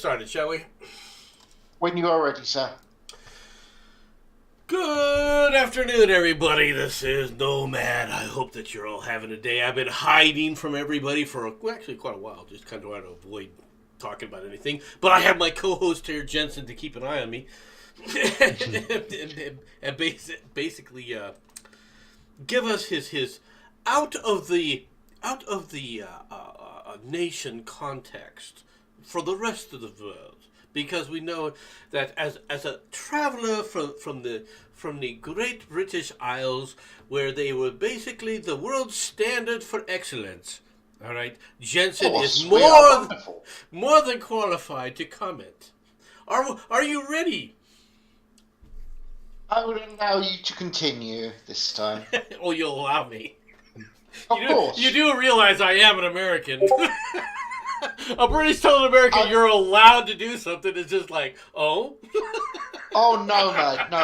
started, shall we? When you are ready, sir. Good afternoon, everybody. This is Nomad. I hope that you're all having a day. I've been hiding from everybody for actually quite a while, just kind of trying to avoid talking about anything. But I have my co-host here, Jensen, to keep an eye on me. and basically give us his out of the nation context for the rest of the world, because we know that as a traveler from the Great British Isles, where they were basically the world standard for excellence. All right, Jensen is more than qualified to comment. Are you ready? I would allow you to continue this time. Oh, you'll allow me. Of course. You do realize I am an American. A British telling American you're allowed to do something is just like, oh? Oh, no,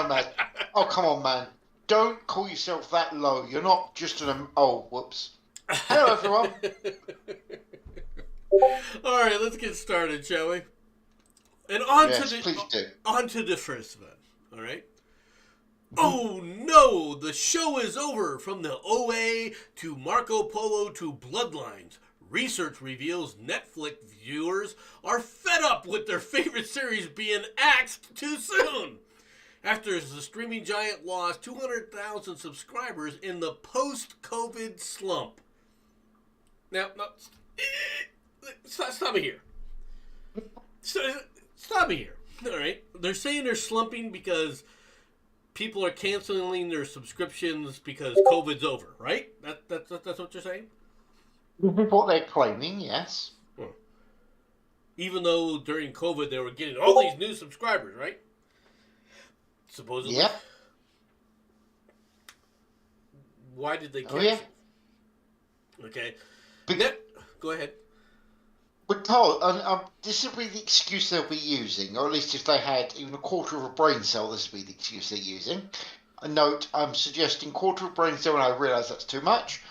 man. Oh, come on, man. Don't call yourself that low. You're not just oh, whoops. Hello, everyone. All right, let's get started, shall we? And please do. On to the first one, all right? Oh no, the show is over. From the OA to Marco Polo to Bloodlines. Research reveals Netflix viewers are fed up with their favorite series being axed too soon. After the streaming giant lost 200,000 subscribers in the post-COVID slump. Now, stop me here. Stop me here. All right. They're saying they're slumping because people are canceling their subscriptions because COVID's over, right? That's what you're saying? This is what they're claiming, yes. Even though during COVID they were getting all these new subscribers, right? Supposedly. Yep. Why did they cancel? Oh, yeah. Okay. Go ahead. We're told, this will be the excuse they'll be using, or at least if they had even a quarter of a brain cell, this will be the excuse they're using. A note, I'm suggesting quarter of a brain cell, and I realise that's too much.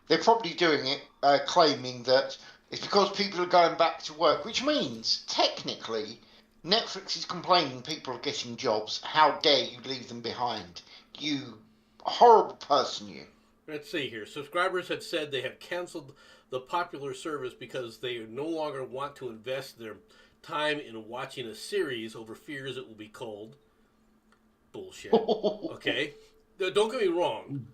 They're probably doing it, claiming that it's because people are going back to work, which means, technically, Netflix is complaining people are getting jobs. How dare you leave them behind? You horrible person, you. Let's see here. Subscribers had said they have canceled the popular service because they no longer want to invest their time in watching a series over fears it will be cold. Bullshit. Okay? Don't get me wrong.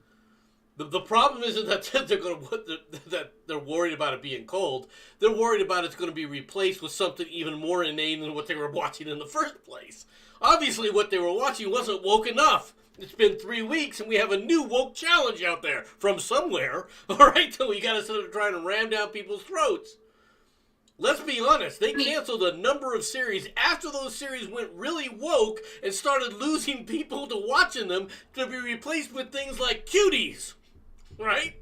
The problem isn't that they're worried about it being cold. They're worried about it's going to be replaced with something even more inane than what they were watching in the first place. Obviously, what they were watching wasn't woke enough. It's been 3 weeks, and we have a new woke challenge out there from somewhere. All right, so we got to start trying to ram down people's throats. Let's be honest. They canceled a number of series after those series went really woke and started losing people to watching them to be replaced with things like cuties. Right?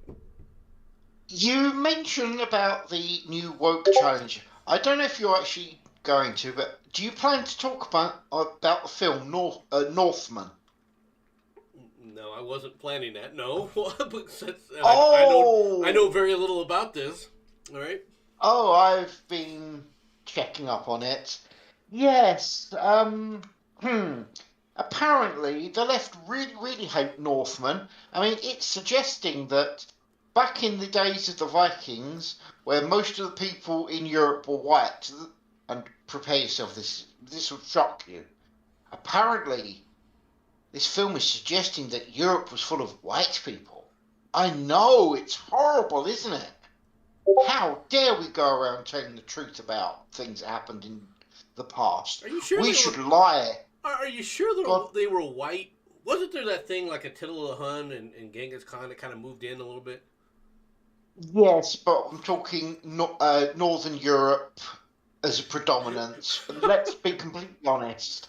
You mentioned about the new woke challenge. I don't know if you're actually going to, but do you plan to talk about the film Northman? No, I wasn't planning that. No. Oh! I know very little about this. All right? Oh, I've been checking up on it. Yes. Apparently, the left really hate Northmen. I mean, it's suggesting that back in the days of the Vikings, where most of the people in Europe were white, and prepare yourself, this will shock you. Apparently, this film is suggesting that Europe was full of white people. I know, it's horrible, isn't it? How dare we go around telling the truth about things that happened in the past? Are you sure we should lie. Are you sure they were white? Wasn't there that thing like Attila the Hun and Genghis Khan that kind of moved in a little bit? Yes, but I'm talking Northern Europe as a predominance. Let's be completely honest.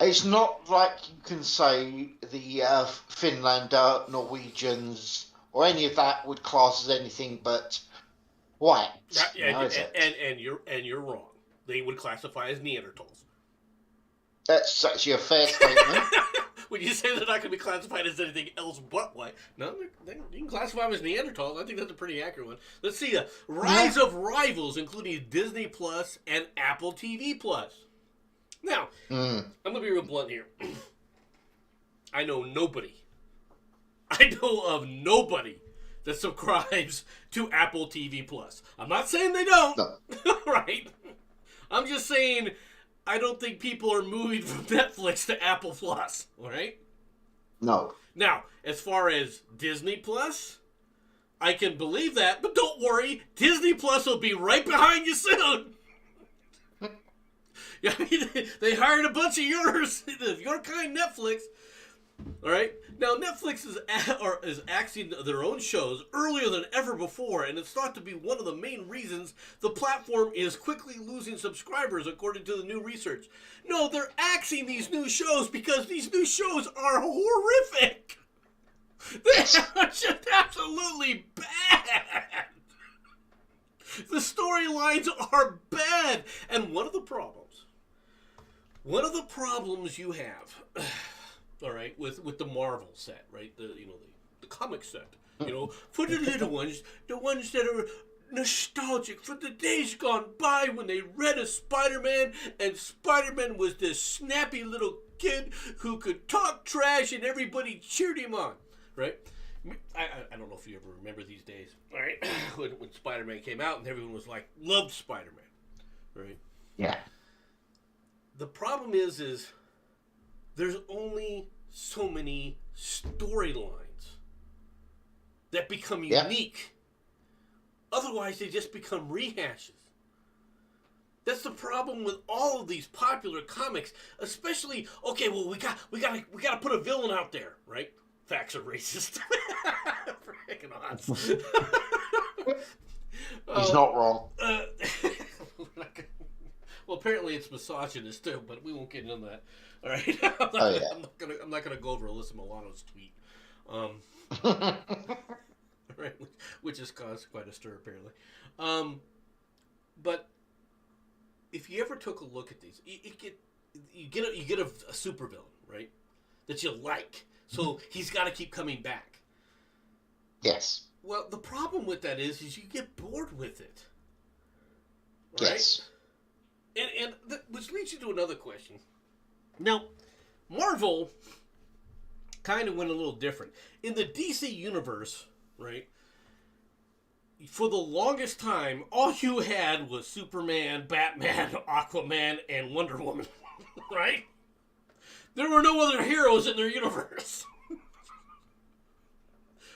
It's not like you can say the Finlander, Norwegians, or any of that would class as anything but white. And you're wrong. They would classify as Neanderthals. That's actually a fair statement. when you say they're not going to be classified as anything else but white. No, you can classify them as Neanderthals. I think that's a pretty accurate one. Let's see. Rise of rivals, including Disney Plus and Apple TV Plus. Now, I'm going to be real blunt here. I know nobody. I know of nobody that subscribes to Apple TV Plus. I'm not saying they don't. No. Right? I'm just saying I don't think people are moving from Netflix to Apple Plus. All right? No. Now, as far as Disney Plus, I can believe that, but don't worry. Disney Plus will be right behind you soon. I mean, they hired a bunch of your kind Netflix. All right. Now Netflix is axing their own shows earlier than ever before, and it's thought to be one of the main reasons the platform is quickly losing subscribers, according to the new research. No, they're axing these new shows because these new shows are horrific. They are just absolutely bad. The storylines are bad, and one of the problems you have. All right, with the Marvel set, right? The comic set. For the little ones, the ones that are nostalgic for the days gone by when they read a Spider-Man, and Spider-Man was this snappy little kid who could talk trash and everybody cheered him on, right? I don't know if you ever remember these days, all right? when Spider-Man came out and everyone was like, loved Spider-Man, right? Yeah. The problem is there's only so many storylines that become unique. Otherwise, they just become rehashes. That's the problem with all of these popular comics, especially. Okay, well, we gotta put a villain out there, right? Facts are racist. Freaking odds. He's not wrong. Well, apparently it's misogynist too, but we won't get into that. All right, I'm not gonna go over Alyssa Milano's tweet, right, which has caused quite a stir apparently. But if you ever took a look at these, you get a supervillain, right, that you like, so he's got to keep coming back. Yes. Well, the problem with that is you get bored with it. Right? Yes. Which leads you to another question. Now, Marvel kind of went a little different. In the DC universe, right, for the longest time, all you had was Superman, Batman, Aquaman, and Wonder Woman, right? There were no other heroes in their universe.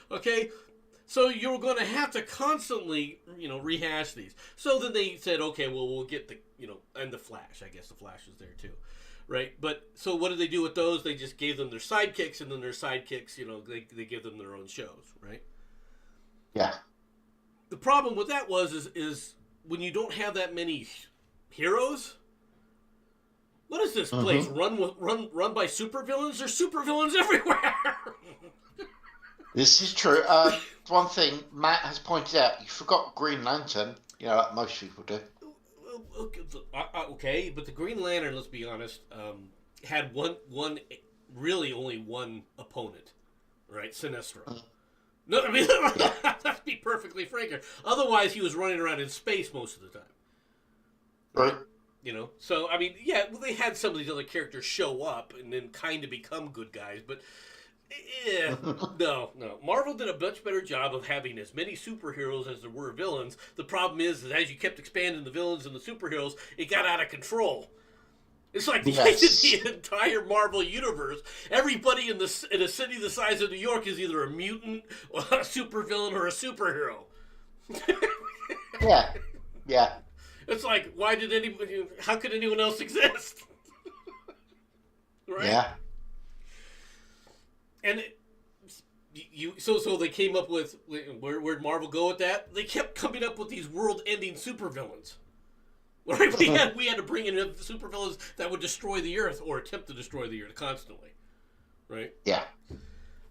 Okay? So you were going to have to constantly, rehash these. So then they said, okay, well, we'll get the, and the Flash. I guess the Flash is there too, right? But so what did they do with those? They just gave them their sidekicks, and then their sidekicks, they give them their own shows, right? Yeah. The problem with that is when you don't have that many heroes. What is this place run by supervillains? There's supervillains everywhere. This is true. One thing Matt has pointed out, you forgot Green Lantern, like most people do. Okay, but the Green Lantern, let's be honest, had really only one opponent, right? Sinestro. No, I mean, let's be perfectly frank here. Otherwise, he was running around in space most of the time. Right. So, I mean, yeah, well, they had some of these other characters show up and then kind of become good guys, but no. Marvel did a much better job of having as many superheroes as there were villains. The problem is as you kept expanding the villains and the superheroes, it got out of control. It's like the entire Marvel universe. Everybody in a city the size of New York is either a mutant, or a supervillain, or a superhero. Yeah. It's like, how could anyone else exist? Right? Yeah. And so they came up with, where'd Marvel go with that? They kept coming up with these world-ending supervillains. Right? We had to bring in supervillains that would destroy the Earth or attempt to destroy the Earth constantly. Right? Yeah.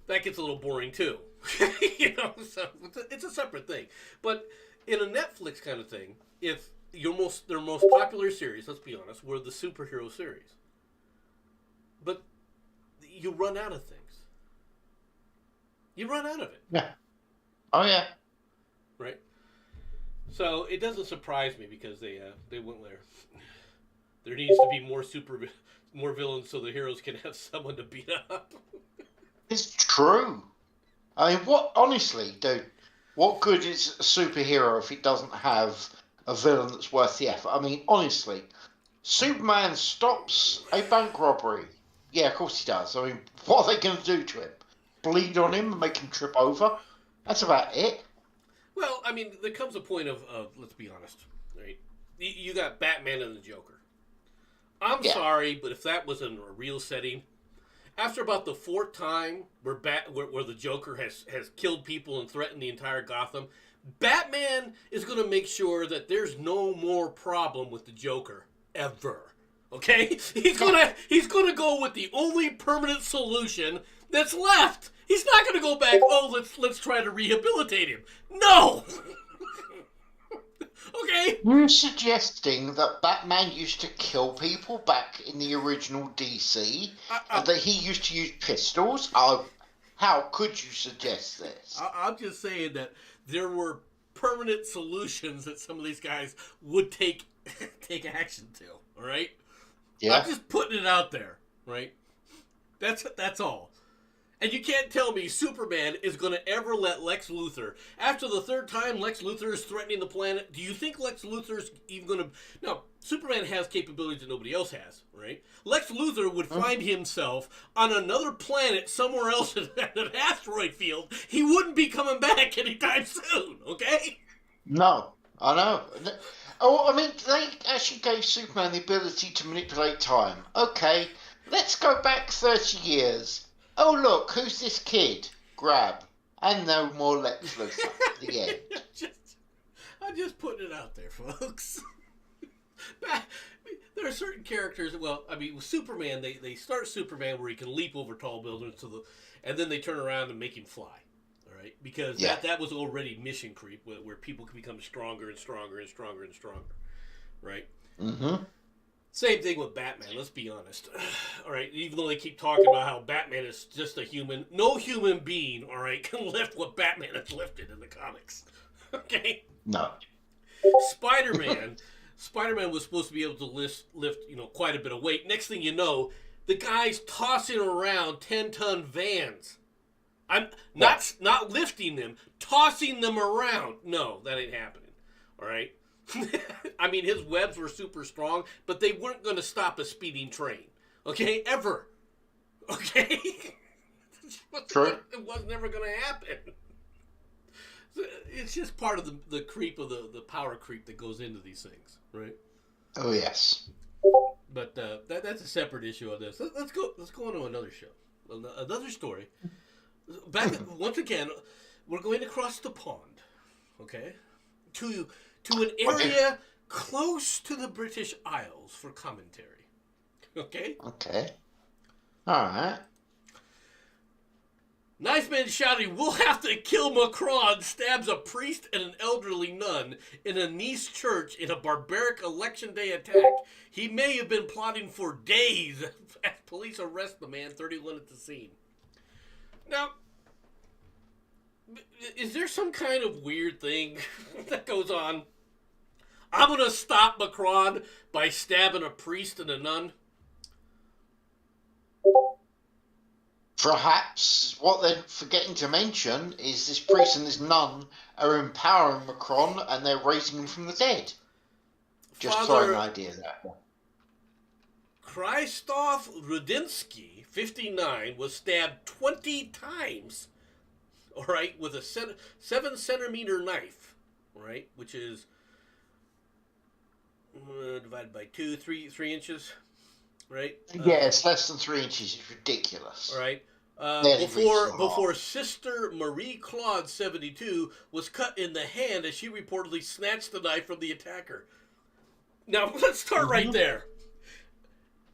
That gets a little boring too. So it's a separate thing. But in a Netflix kind of thing, if their most popular series, let's be honest, were the superhero series. But you run out of things. You run out of it. Yeah. Oh yeah. Right. So it doesn't surprise me because they went there. There needs to be more villains so the heroes can have someone to beat up. It's true. I mean, honestly, dude, what good is a superhero if it doesn't have a villain that's worth the effort? I mean, honestly, Superman stops a bank robbery. Yeah, of course he does. I mean, what are they going to do to him? Bleed on him and make him trip over? That's about it. Well, I mean, there comes a point of let's be honest, right? You got Batman and the Joker. I'm sorry, but if that was in a real setting, after about the fourth time where the Joker has killed people and threatened the entire Gotham, Batman is going to make sure that there's no more problem with the Joker ever. Okay? He's gonna go with the only permanent solution that's left. He's not gonna go back, let's try to rehabilitate him. No! Okay? You're suggesting that Batman used to kill people back in the original DC, and that he used to use pistols? How could you suggest this? I'm just saying that there were permanent solutions that some of these guys would take action to, all right? Yeah. I'm just putting it out there, right? That's all. And you can't tell me Superman is going to ever let Lex Luthor, after the third time Lex Luthor is threatening the planet, do you think Lex Luthor's even going to... Now, Superman has capabilities that nobody else has, right? Lex Luthor would find himself on another planet somewhere else in an asteroid field. He wouldn't be coming back anytime soon, okay? No, I know. Oh, I mean, they actually gave Superman the ability to manipulate time. Okay, let's go back 30 years. Oh, look, who's this kid? Grab. And no more Lex Luthor. The end. I'm just putting it out there, folks. There are certain characters, well, I mean, with Superman, they start Superman where he can leap over tall buildings, and then they turn around and make him fly. All right? Because that was already mission creep, where people can become stronger and stronger and stronger and stronger. Right? Mm-hmm. Same thing with Batman, let's be honest. All right, even though they keep talking about how Batman is just a human, no human being, all right, can lift what Batman has lifted in the comics. Okay? No. Spider-Man was supposed to be able to lift, quite a bit of weight. Next thing you know, the guy's tossing around 10-ton vans. I'm not lifting them, tossing them around. No, that ain't happening. All right? I mean, his webs were super strong, but they weren't going to stop a speeding train. Okay? Ever. Okay? True. It was never going to happen. It's just part of the creep of the power creep that goes into these things, right? Oh, yes. But that's a separate issue of this. Let's go on to another show. Another story. Once again, we're going across the pond, okay? To an area close to the British Isles for commentary. Okay? Okay. All right. Nice man shouting, "We'll have to kill Macron," stabs a priest and an elderly nun in a Nice church in a barbaric election day attack. He may have been plotting for days as police arrest the man 31 at the scene. Now, is there some kind of weird thing that goes on? I'm going to stop Macron by stabbing a priest and a nun? Perhaps what they're forgetting to mention is this priest and this nun are empowering Macron and they're raising him from the dead. Just throwing an idea there. Krzysztof Rudinsky, 59, was stabbed 20 times, all right, with a 7-centimeter knife, all right, which is divided by 3 inches, right? Yeah, it's less than 3 inches. It's ridiculous. All right. Before Sister Marie Claude, 72, was cut in the hand as she reportedly snatched the knife from the attacker. Now, let's start right there.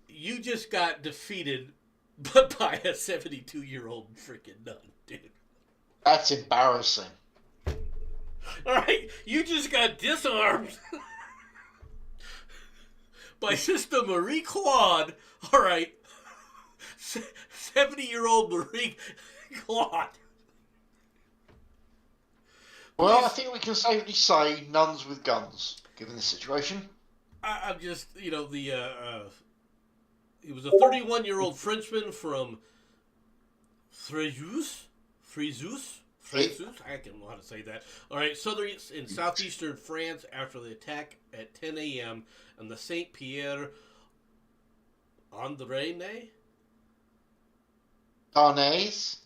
You just got defeated by a 72-year-old freaking nun, dude. That's embarrassing. All right, you just got disarmed by Sister Marie Claude, all right, 70-year-old Marie Claude. Well, I think we can safely say nuns with guns, given the situation. I'm just, he was a 31-year-old Frenchman from Fréjus. I don't know how to say that. All right, southern and southeastern France after the attack at 10 a.m. on the Saint Pierre André. Darnay's.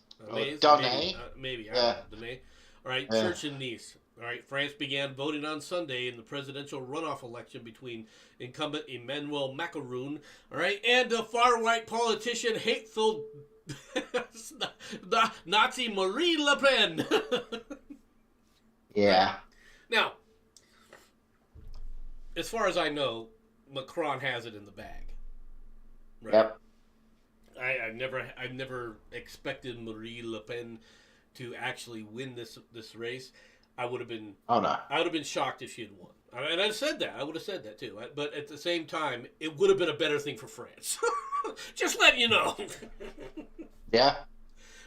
Darnay. Maybe. Yeah. Darnay. All right, Yeah. church in Nice. All right, France began voting on Sunday in the presidential runoff election between incumbent Emmanuel Macron, all right, and the far-right politician, hateful Nazi Marie Le Pen. Yeah. Now, as far as I know, Macron has it in the bag. Right? Yep. I've never expected Marie Le Pen to actually win this race. I would have been. Oh no. I would have been shocked if she had won. And I said that. I would have said that too. But at the same time, it would have been a better thing for France. Just letting you know. Yeah.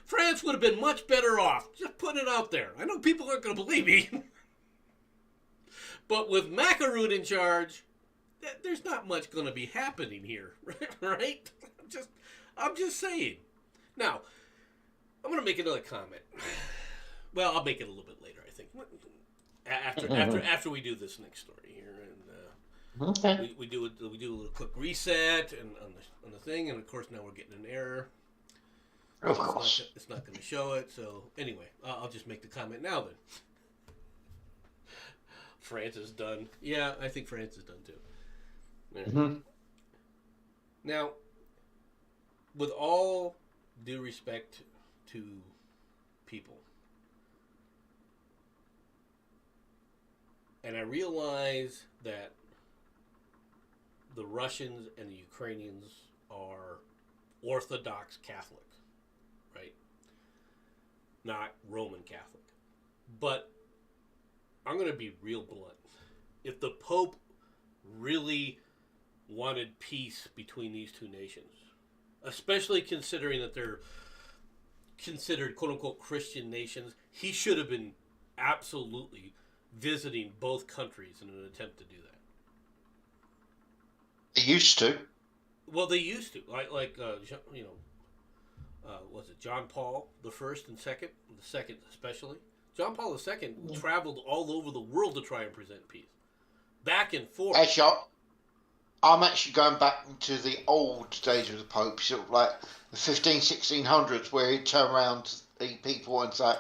France would have been much better off. Just putting it out there. I know people aren't going to believe me. But with Macaroon in charge, there's not much going to be happening here. Right? I'm just saying. Now, I'm going to make another comment. Well, I'll make it a little bit later, I think. After we do this next story here, and Okay. we do a little quick reset and on the thing, and of course now we're getting an error. Of course. It's not going to show it. So anyway, I'll just make the comment now then. France is done. Yeah, I think France is done too. Yeah. Mm-hmm. Now, with all due respect to people, and I realize that the Russians and the Ukrainians are Orthodox Catholic, right? Not Roman Catholic. But I'm going to be real blunt. If the Pope really wanted peace between these two nations, especially considering that they're considered quote-unquote Christian nations, he should have been absolutely visiting both countries in an attempt to do that. They used to. Well, they used to. Was it John Paul the first and second? The second especially. John Paul II traveled all over the world to try and present peace. Back and forth. Actually, I'm actually going back into the old days of the Pope, sort of like the 1600s, where he'd turn around to the people and say,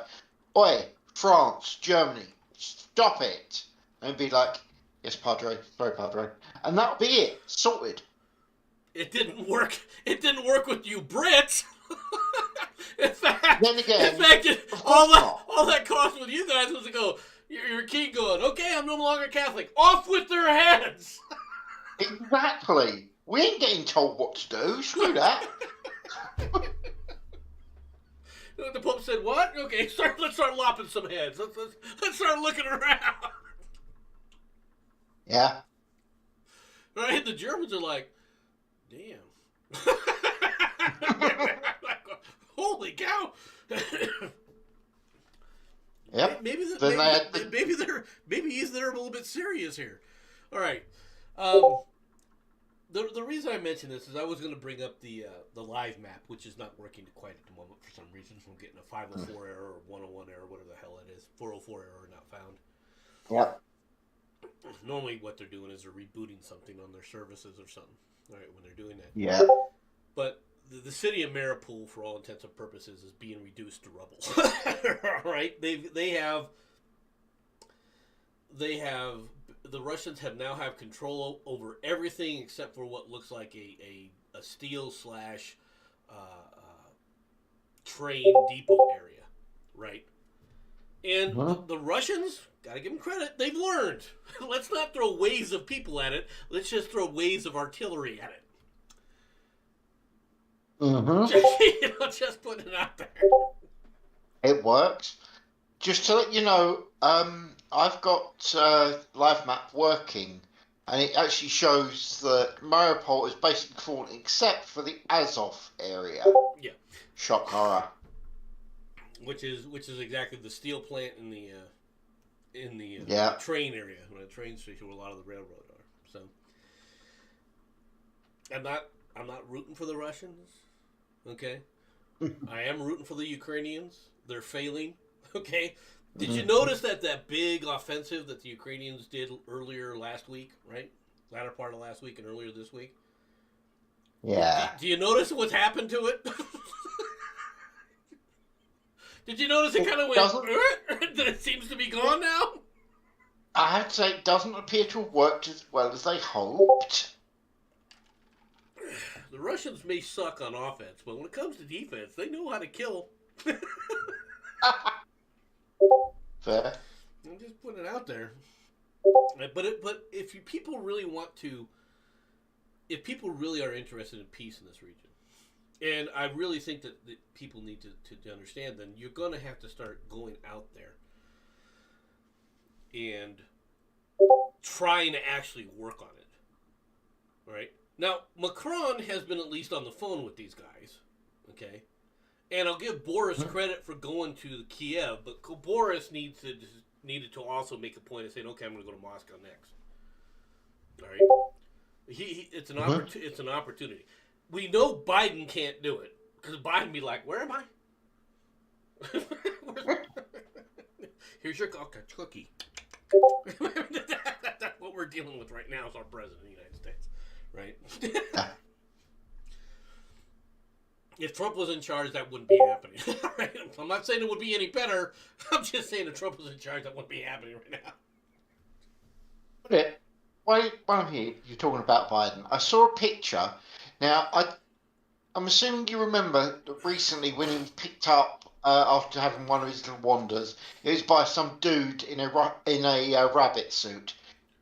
"Oi, France, Germany, stop it," and be like, "Yes, Padre, sorry, Padre," and that'll be it, sorted. It didn't work. It didn't work with you Brits. In fact, all that cost with you guys was to go. Your king going, "Okay, I'm no longer Catholic." Off with their heads. Exactly. We ain't getting told what to do. Screw that. The Pope said, "What? Okay, let's start lopping some heads. Let's start looking around." Yeah. Right? The Germans are like, "Damn." Holy cow! Yep. Maybe he's there a little bit serious here. All right. The reason I mention this is I was going to bring up the live map, which is not working quite at the moment for some reason. I'm getting a 504 error or 101 error, whatever the hell it is. 404 error not found. Yep. Normally, what they're doing is they're rebooting something on their services or something. All right, when they're doing that. Yeah. But the city of Mariupol, for all intents and purposes, is being reduced to rubble. Right? The Russians now have control over everything except for what looks like a steel / train depot area, right? And the Russians, gotta give them credit, they've learned. Let's not throw waves of people at it. Let's just throw waves of artillery at it. Just putting it out there. It works. Just to let you know, I've got Live Map working And it actually shows that Mariupol is basically fallen except for the Azov area. Yeah. Shock horror. Which is exactly the steel plant in the Yeah. train area, the train station where a lot of the railroad are. So I'm not rooting for the Russians. Okay. I am rooting for the Ukrainians. They're failing. Okay. Did you notice that big offensive that the Ukrainians did earlier last week, right? Latter part of last week and earlier this week? Yeah. Do you notice what's happened to it? Did you notice it kind of went, that it seems to be gone now? I have to say, it doesn't appear to have worked as well as they hoped. The Russians may suck on offense, but when it comes to defense, they know how to kill. Fair. I'm just putting it out there. But if people really want to, if people really are interested in peace in this region, and I really think that people need to understand, then you're going to have to start going out there and trying to actually work on it. All right? Now, Macron has been at least on the phone with these guys, okay? And I'll give Boris credit for going to Kiev, but Boris needed to also make a point of saying, okay, I'm going to go to Moscow next. All right? It's an opportunity. We know Biden can't do it because Biden be like, "Where am I? Here's your cookie." That's what we're dealing with right now. Is our president of the United States, right? If Trump was in charge, that wouldn't be happening. Right? I'm not saying it would be any better. I'm just saying if Trump was in charge, that wouldn't be happening right now. Okay. While I'm here, you're talking about Biden. I saw a picture. Now, I'm assuming you remember that recently when he was picked up after having one of his little wanders, it was by some dude in a rabbit suit.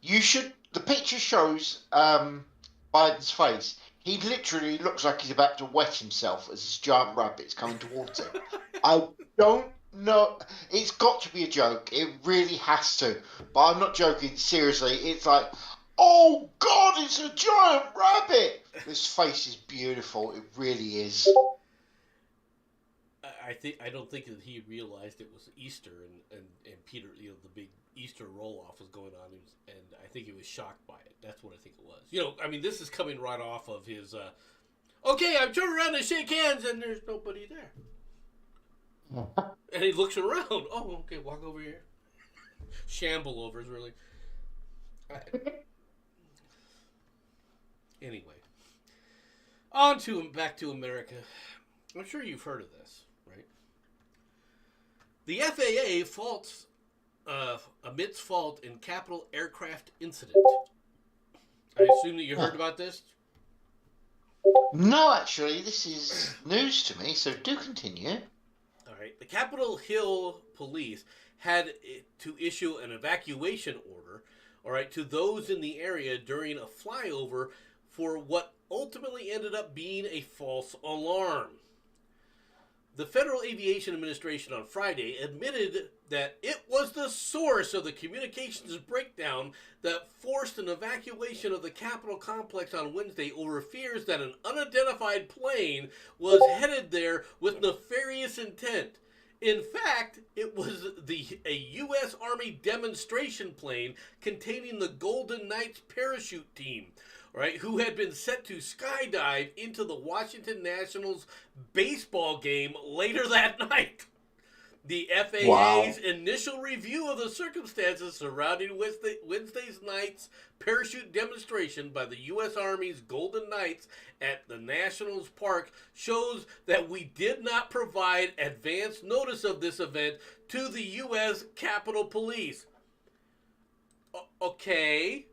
The picture shows Biden's face. He literally looks like he's about to wet himself as this giant rabbit's coming towards him. I don't know. It's got to be a joke. It really has to. But I'm not joking. Seriously, it's like, oh God, it's a giant rabbit. This face is beautiful. It really is. I don't think that he realized it was Easter and Peter, the big Easter roll-off was going on, and I think he was shocked by it. That's what I think it was. This is coming right off of his, okay, I turn around and shake hands, and there's nobody there. And he looks around. Oh, okay, walk over here. Shamble over is really... Anyway. Back to America. I'm sure you've heard of this, right? The FAA admits fault in Capital aircraft incident. I assume that you heard about this? No, actually, this is news to me, so do continue. All right. The Capitol Hill police had to issue an evacuation order, all right, to those in the area during a flyover for what ultimately ended up being a false alarm. The Federal Aviation Administration on Friday admitted that it was the source of the communications breakdown that forced an evacuation of the Capitol complex on Wednesday over fears that an unidentified plane was headed there with nefarious intent. In fact, it was a U.S. Army demonstration plane containing the Golden Knights parachute team, right, who had been set to skydive into the Washington Nationals baseball game later that night. The FAA's initial review of the circumstances surrounding Wednesday's night's parachute demonstration by the U.S. Army's Golden Knights at the Nationals Park shows that we did not provide advance notice of this event to the U.S. Capitol Police. Okay.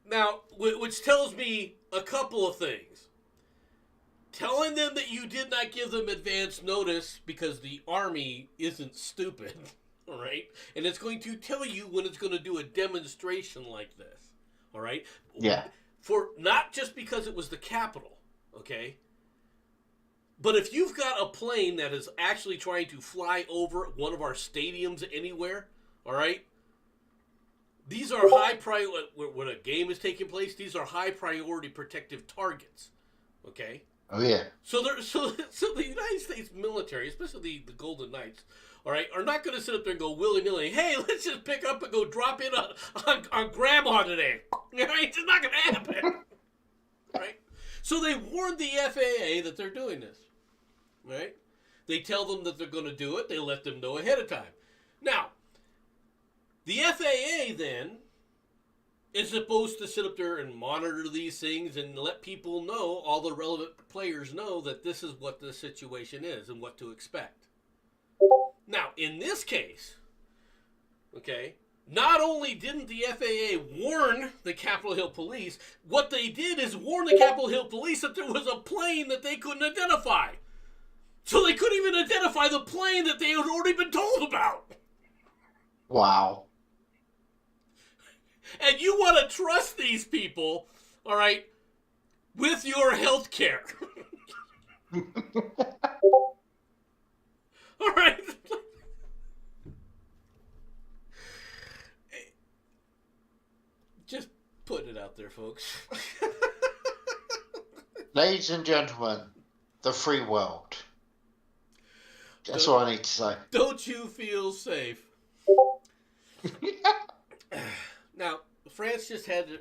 Now, which tells me a couple of things. Telling them that you did not give them advance notice because the Army isn't stupid, all right? And it's going to tell you when it's going to do a demonstration like this, all right? Yeah. For not just because it was the Capitol, okay? But if you've got a plane that is actually trying to fly over one of our stadiums anywhere, all right? these are high priority, when a game is taking place, these are high priority protective targets. Okay? Oh yeah. So the United States military, especially the Golden Knights, all right, are not going to sit up there and go willy-nilly, hey, let's just pick up and go drop in on Grandma today. You know, it's not going to happen. Right? So they warned the FAA that they're doing this. Right? They tell them that they're going to do it. They let them know ahead of time. Now, the FAA then is supposed to sit up there and monitor these things and let people know, all the relevant players know, that this is what the situation is and what to expect. Now, in this case, okay, not only didn't the FAA warn the Capitol Hill Police, what they did is warn the Capitol Hill Police that there was a plane that they couldn't identify. So they couldn't even identify the plane that they had already been told about. Wow. And you want to trust these people, all right, with your health care. All right. Just putting it out there, folks. Ladies and gentlemen, the free world. That's all I need to say. Don't you feel safe? Now, France is in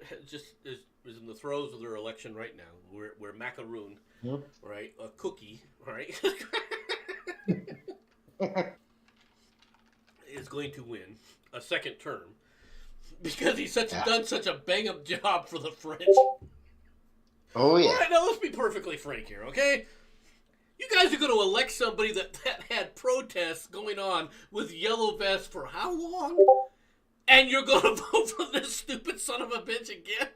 the throes of their election right now. Where macaroon, right, a cookie, right, is going to win a second term because he's done such a bang up job for the French. Oh yeah. All right, now let's be perfectly frank here, okay? You guys are going to elect somebody that had protests going on with yellow vests for how long? And you're going to vote for this stupid son of a bitch again?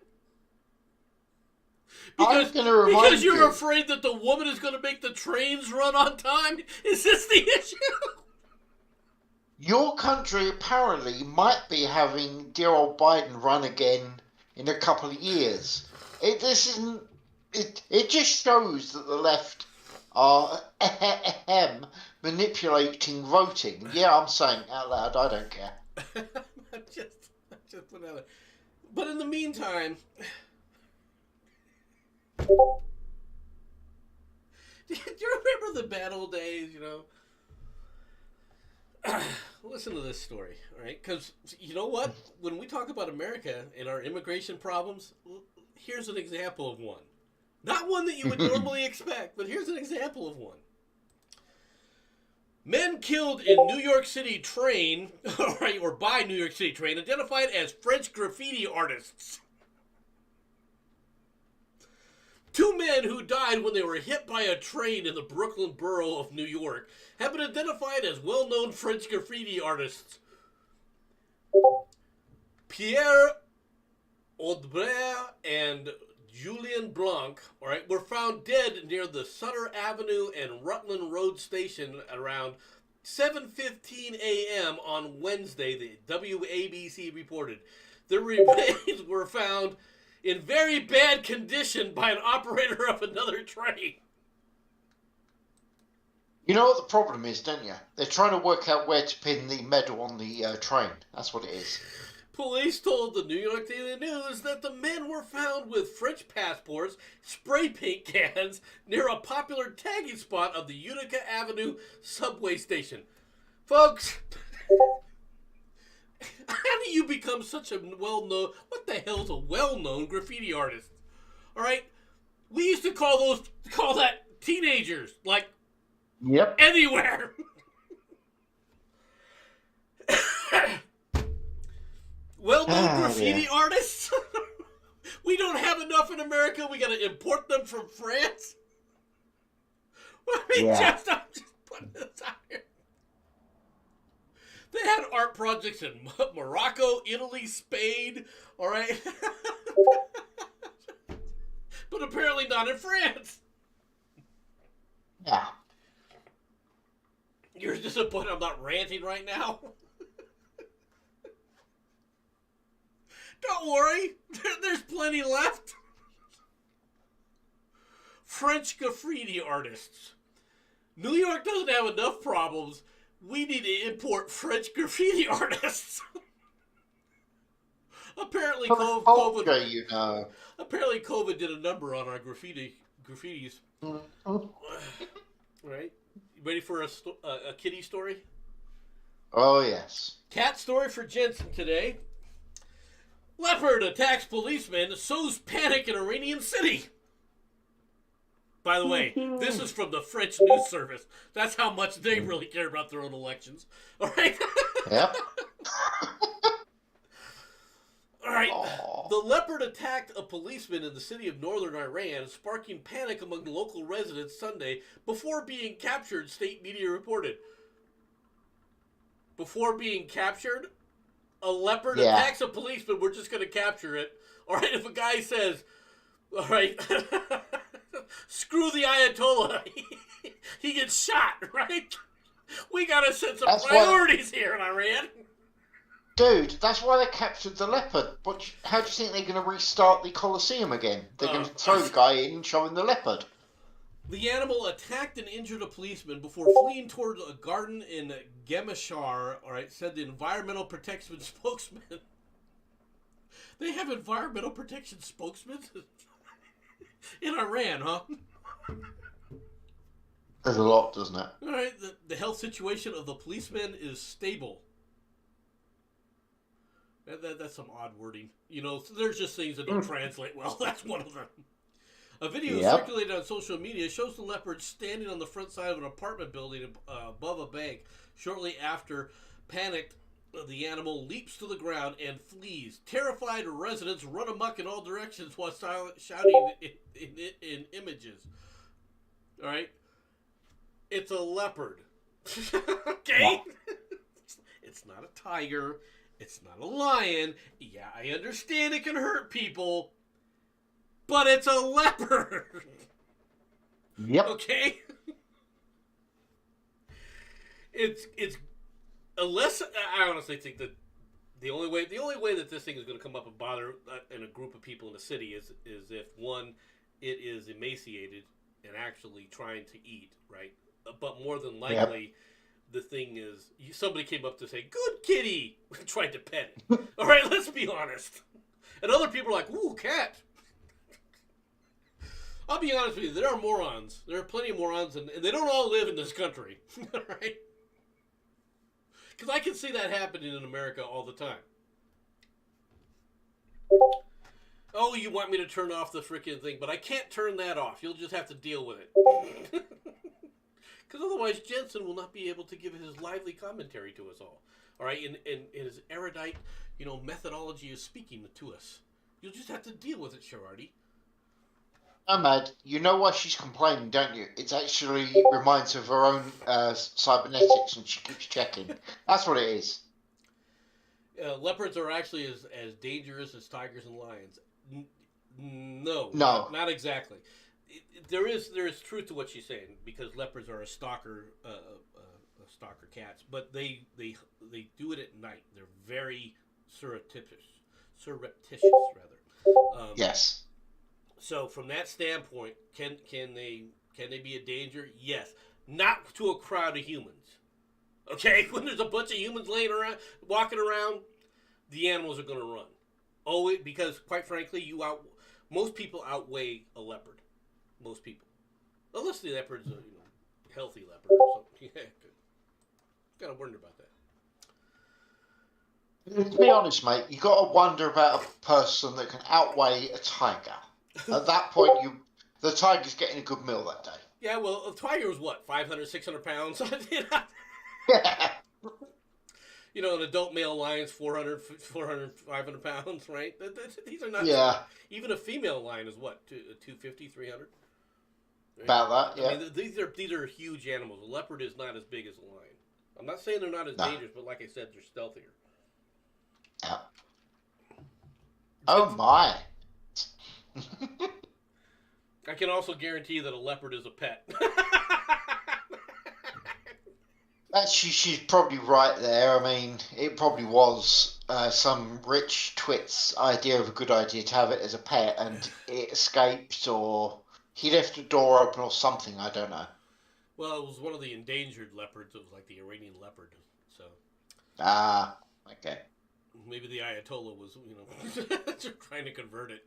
Because you're afraid that the woman is going to make the trains run on time? Is this the issue? Your country apparently might be having dear old Biden run again in a couple of years. It just shows that the left are manipulating voting. Yeah, I'm saying out loud, I don't care. just put out. But in the meantime, do you remember the bad old days, you know? Listen to this story, all right? Because you know what? When we talk about America and our immigration problems, here's an example of one. Not one that you would normally expect, but here's an example of one. Men killed in New York City train, or by New York City train, identified as French graffiti artists. 2 men who died when they were hit by a train in the Brooklyn borough of New York have been identified as well-known French graffiti artists. Pierre Audebert and Julien Blanc, all right, were found dead near the Sutter Avenue and Rutland Road station around 7:15 a.m. on Wednesday, the WABC reported. The remains were found in very bad condition by an operator of another train. You know what the problem is, don't you? They're trying to work out where to pin the medal on the train. That's what it is. Police told the New York Daily News that the men were found with French passports, spray paint cans, near a popular tagging spot of the Utica Avenue subway station. Folks, how do you become such a well-known... What the hell is a well-known graffiti artist? All right? We used to call that teenagers, like, yep, anywhere. Well-known graffiti artists? We don't have enough in America. We got to import them from France. I mean, I'm just putting this out here. They had art projects in Morocco, Italy, Spain. All right, but apparently not in France. Yeah. You're disappointed I'm not ranting right now? Don't worry, there's plenty left. French graffiti artists. New York doesn't have enough problems. We need to import French graffiti artists. Apparently, Culture, you know. Apparently, COVID did a number on our graffitis. Mhm. Right? You ready for a kitty story? Oh, yes. Cat story for Jensen today. Leopard attacks policeman, sows panic in Iranian city. By the way, this is from the French news service. That's how much they really care about their own elections. All right? Yep. All right. Oh. The leopard attacked a policeman in the city of northern Iran, sparking panic among local residents Sunday before being captured, state media reported. Before being captured, a leopard attacks a policeman, we're just going to capture it. All right, if a guy says, all right, screw the Ayatollah, he gets shot, right? We got a sense of priorities here in Iran. Dude, that's why they captured the leopard. How do you think they're going to restart the Colosseum again? They're going to throw the guy in and show him the leopard. The animal attacked and injured a policeman before fleeing toward a garden in Gemashar, all right, said the environmental protection spokesman. They have environmental protection spokesmen in Iran, huh? There's a lot, doesn't it? All right, the health situation of the policeman is stable. That's some odd wording. You know, there's just things that don't translate well. That's one of them. A video circulated on social media shows the leopard standing on the front side of an apartment building above a bank. Shortly after, panicked, the animal leaps to the ground and flees. Terrified residents run amok in all directions while shouting in images. All right? It's a leopard. Okay? It's not a tiger. It's not a lion. Yeah, I understand it can hurt people. But it's a leopard. Yep. Okay? It's unless I honestly think that the only way that this thing is going to come up and bother in a group of people in the city is if one, it is emaciated and actually trying to eat, right? But more than likely, the thing is somebody came up to say, "Good kitty," tried to pet it. All right, let's be honest. And other people are like, "Ooh, cat." I'll be honest with you, there are morons. There are plenty of morons, and they don't all live in this country. Right? Because I can see that happening in America all the time. Oh, you want me to turn off the freaking thing, but I can't turn that off. You'll just have to deal with it. Because otherwise, Jensen will not be able to give his lively commentary to us all. All right? And his erudite, methodology of speaking to us. You'll just have to deal with it, Sharardi. Ahmad, you know why she's complaining, don't you? It actually reminds her of her own cybernetics, and she keeps checking. That's what it is. Leopards are actually as dangerous as tigers and lions. No. Not exactly. There is truth to what she's saying, because leopards are a stalker cats, but they do it at night. They're very surreptitious rather. Yes. So from that standpoint, can they be a danger? Yes, not to a crowd of humans. Okay, when there's a bunch of humans walking around, the animals are going to run. Oh, because quite frankly, most people outweigh a leopard. Most people, unless the leopard's a healthy leopard or something. Yeah, got to wonder about that. To be honest, mate, you got to wonder about a person that can outweigh a tiger. At that point, the tiger's getting a good meal that day. Yeah, well, a tiger was what, 500, 600 pounds? Yeah. An adult male lion's 400, 500 pounds, right? These are not... Yeah. Even a female lion is what, 250, 300? Right? About that, yeah. I mean, these are huge animals. A leopard is not as big as a lion. I'm not saying they're not as dangerous, but like I said, they're stealthier. Yeah. Oh, my. I can also guarantee that a leopard is a pet. She's probably right there. I mean, it probably was some rich twit's idea of a good idea to have it as a pet, and it escaped, or he left the door open or something. I don't know. Well, it was one of the endangered leopards. It was like the Iranian leopard. So. Ah, okay. Maybe the Ayatollah was, trying to convert it.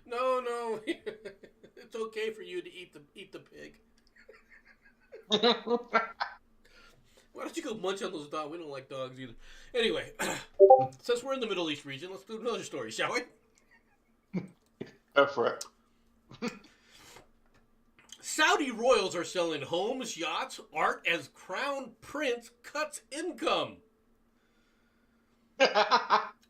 No, it's okay for you to eat the pig. Why don't you go munch on those dogs? We don't like dogs either. Anyway, since we're in the Middle East region, let's do another story, shall we? Go for it. Saudi royals are selling homes, yachts, art as crown prince cuts income.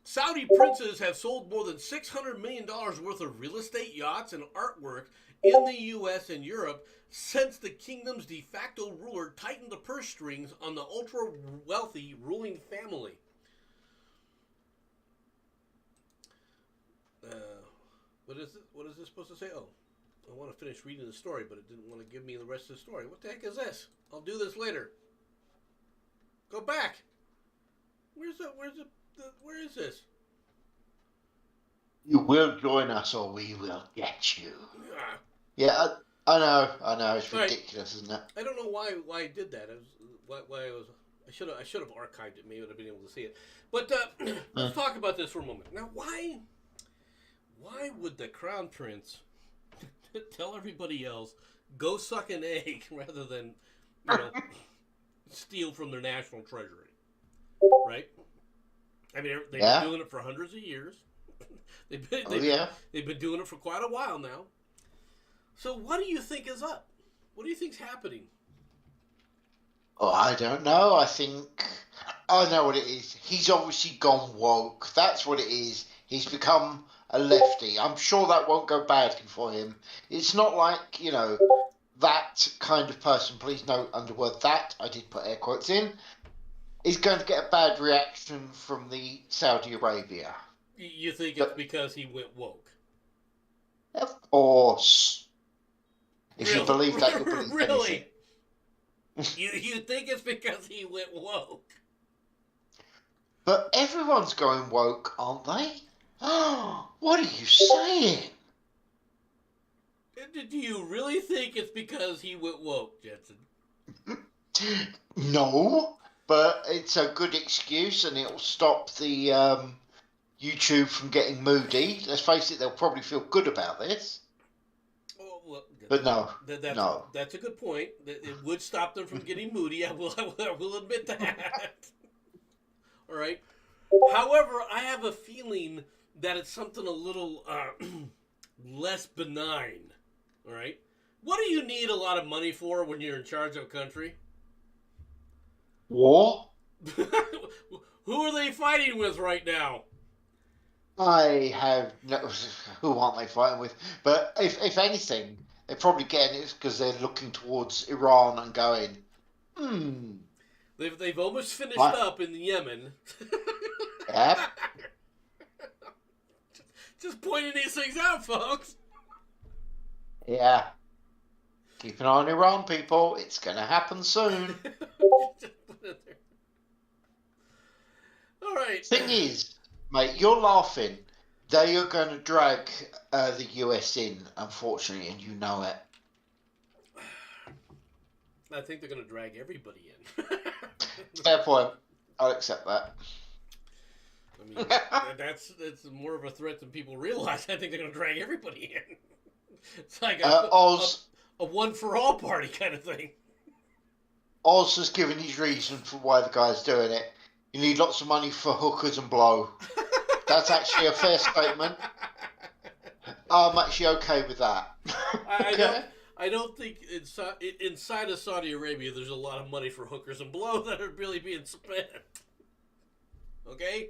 Saudi princes have sold more than $600 million worth of real estate, yachts, and artwork in the U.S. and Europe since the kingdom's de facto ruler tightened the purse strings on the ultra-wealthy ruling family. What is this supposed to say? Oh, I want to finish reading the story, but it didn't want to give me the rest of the story. What the heck is this? I'll do this later. Go back. Where is this? You will join us or we will get you. Yeah, I know. It's ridiculous, isn't it? I don't know why I did that. I should have archived it. Maybe I'd have been able to see it. But let's talk about this for a moment. Now, why would the crown prince tell everybody else go suck an egg rather than steal from their national treasury? Right? I mean, they've been doing it for hundreds of years. They've been doing it for quite a while now. So what do you think is up? What do you think's happening? Oh, I don't know. I know what it is. He's obviously gone woke. That's what it is. He's become a lefty. I'm sure that won't go badly for him. It's not like, that kind of person. Please note under word that, I did put air quotes in, is going to get a bad reaction from the Saudi Arabia. You think it's because he went woke? Of course. If you believe that, you believe really? You think it's because he went woke? But everyone's going woke, aren't they? What are you saying? Do you really think it's because he went woke, Jensen? No, but it's a good excuse and it'll stop the YouTube from getting moody. Let's face it, they'll probably feel good about this. Oh, well, but no, that's a good point. It would stop them from getting moody. I will admit that. All right. However, I have a feeling that it's something a little less benign. All right. What do you need a lot of money for when you're in charge of a country? War? Who are they fighting with right now? I have no. Who aren't they fighting with? But if anything, they're probably getting it because they're looking towards Iran and going, They've almost finished up in Yemen. Yep. Just pointing these things out, folks. Yeah. Keep an eye on Iran, people. It's going to happen soon. All right. Thing is, mate, you're laughing. They are going to drag the US in, unfortunately, and you know it. I think they're going to drag everybody in. Fair point. I'll accept that. I mean, that's more of a threat than people realize. I think they're going to drag everybody in. It's like a one-for-all party kind of thing. Oz has given his reason for why the guy's doing it. You need lots of money for hookers and blow. That's actually a fair statement. I'm actually okay with that. I don't think inside of Saudi Arabia there's a lot of money for hookers and blow that are really being spent. Okay?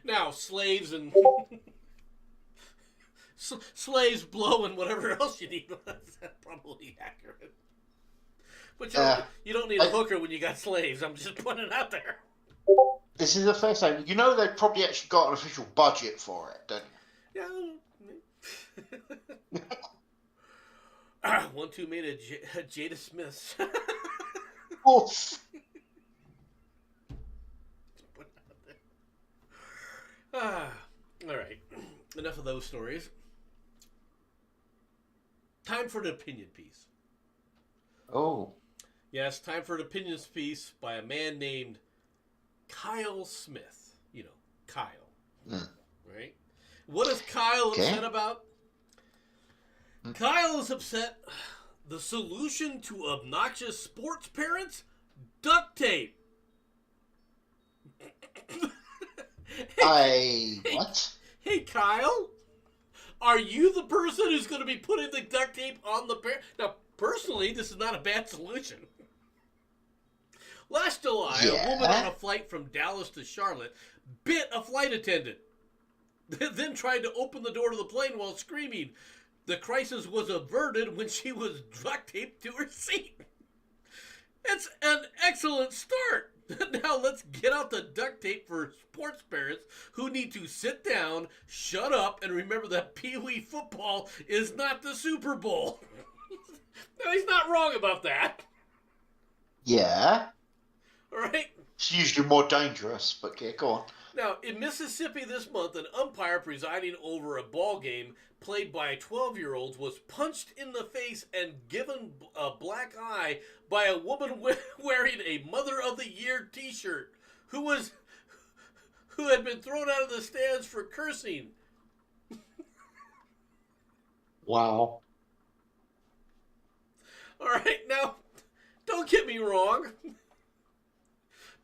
Now, slaves and... slaves, blow, and whatever else you need. That's probably accurate. But you don't need a hooker when you got slaves. I'm just putting it out there. This is a fair statement. You know they've probably actually got an official budget for it, don't you? Yeah. 1-2 made a Jada Smith. Oof. All right. Enough of those stories. Time for an opinion piece. Oh. Yes, time for an opinions piece by a man named Kyle Smith. You know, Kyle. Mm. Right? What is Kyle upset about? Kyle is upset. The solution to obnoxious sports parents? Duct tape. What? Hey, Kyle. Are you the person who's going to be putting the duct tape on the parent? Now, personally, this is not a bad solution. Last July, a woman on a flight from Dallas to Charlotte bit a flight attendant, then tried to open the door to the plane while screaming. The crisis was averted when she was duct taped to her seat. It's an excellent start. Now let's get out the duct tape for sports parents who need to sit down, shut up, and remember that Pee Wee football is not the Super Bowl. No, he's not wrong about that. Yeah. All right? It's usually more dangerous, but yeah, go on. Now, in Mississippi this month, an umpire presiding over a ball game played by 12-year-olds was punched in the face and given a black eye by a woman wearing a Mother of the Year t-shirt who had been thrown out of the stands for cursing. Wow. All right, now, don't get me wrong.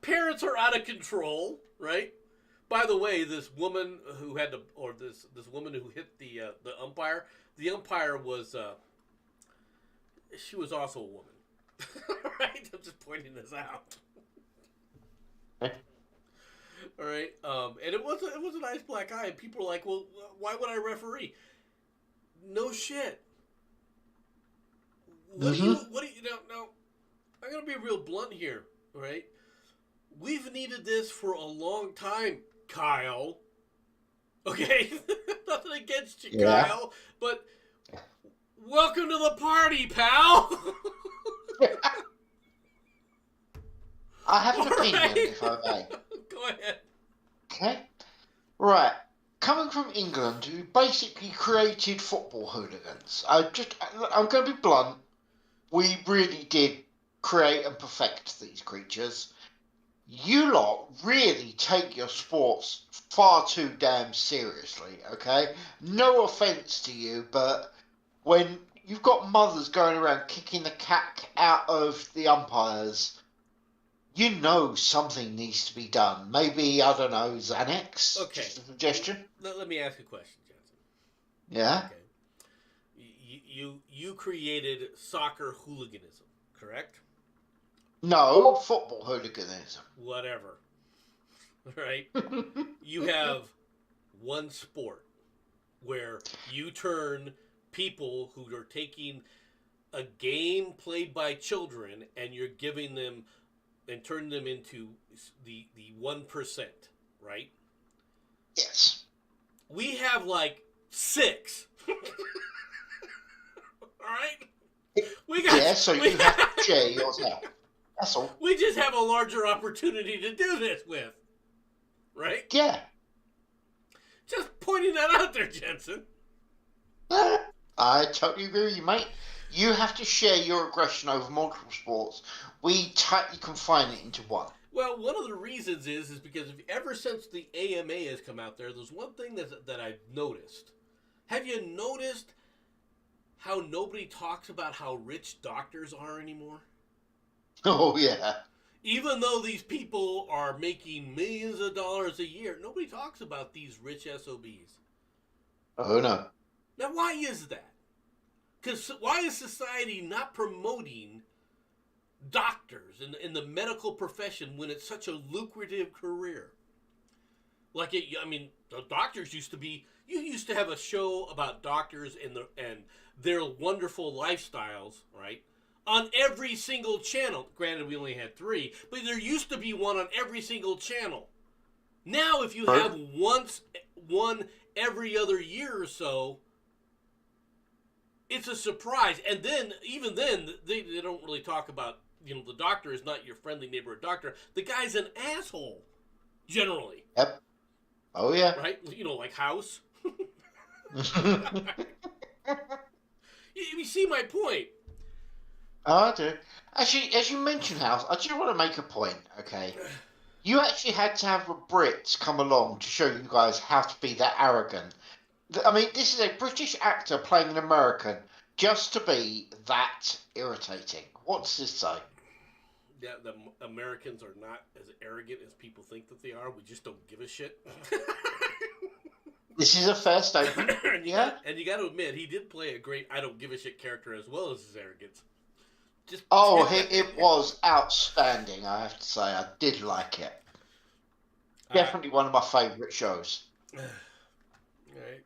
Parents are out of control, right? By the way, this woman who had to, or this woman who hit the umpire was, she was also a woman. Right? I'm just pointing this out. All right, and it was a nice black eye, and people were like, "Well, why would I referee?" No shit. What do you now? I'm gonna be real blunt here, all right? We've needed this for a long time, Kyle. Okay, nothing against you, Kyle, but welcome to the party, pal. I have an opinion, if I may. Go ahead. Okay. Right. Coming from England, who basically created football hooligans. I'm going to be blunt. We really did create and perfect these creatures. You lot really take your sports far too damn seriously, okay? No offence to you, but when you've got mothers going around kicking the cat out of the umpires, you know something needs to be done. Maybe, I don't know, Xanax? Okay. Just a suggestion? Let me ask you a question, Jensen. Yeah? Okay. You created soccer hooliganism, correct? No, football hooliganism. Whatever. Right? You have one sport where you turn people who are taking a game played by children and you're giving them and turn them into the 1%, right? Yes. We have like 6. All right? So you have to share yourself. That's all. We just have a larger opportunity to do this with. Right? Yeah. Just pointing that out there, Jensen. I totally agree with you, mate. You have to share your aggression over multiple sports. We tightly confine it into one. Well, one of the reasons is because ever since the AMA has come out there's one thing that I've noticed. Have you noticed how nobody talks about how rich doctors are anymore? Oh, yeah. Even though these people are making millions of dollars a year, nobody talks about these rich SOBs. Oh, no. Now, why is that? Because why is society not promoting doctors in the medical profession when it's such a lucrative career? Like, the doctors used to be... You used to have a show about doctors and their wonderful lifestyles, right? On every single channel. Granted, we only had 3, but there used to be one on every single channel. Now, if you have one every other year or so, it's a surprise. And then, even then, they don't really talk about, the doctor is not your friendly neighborhood doctor. The guy's an asshole, generally. Yep. Oh, yeah. Right? Like House. You see my point. Oh, I do. Actually, as you mentioned House, I just want to make a point, okay? You actually had to have a Brit come along to show you guys how to be that arrogant. I mean, this is a British actor playing an American just to be that irritating. What does this say? Yeah, the Americans are not as arrogant as people think that they are. We just don't give a shit. This is a fair statement. Yeah. And you got to admit, he did play a great I don't give a shit character as well as his arrogance. Just Oh, it was outstanding, I have to say. I did like it. Definitely one of my favourite shows. All right.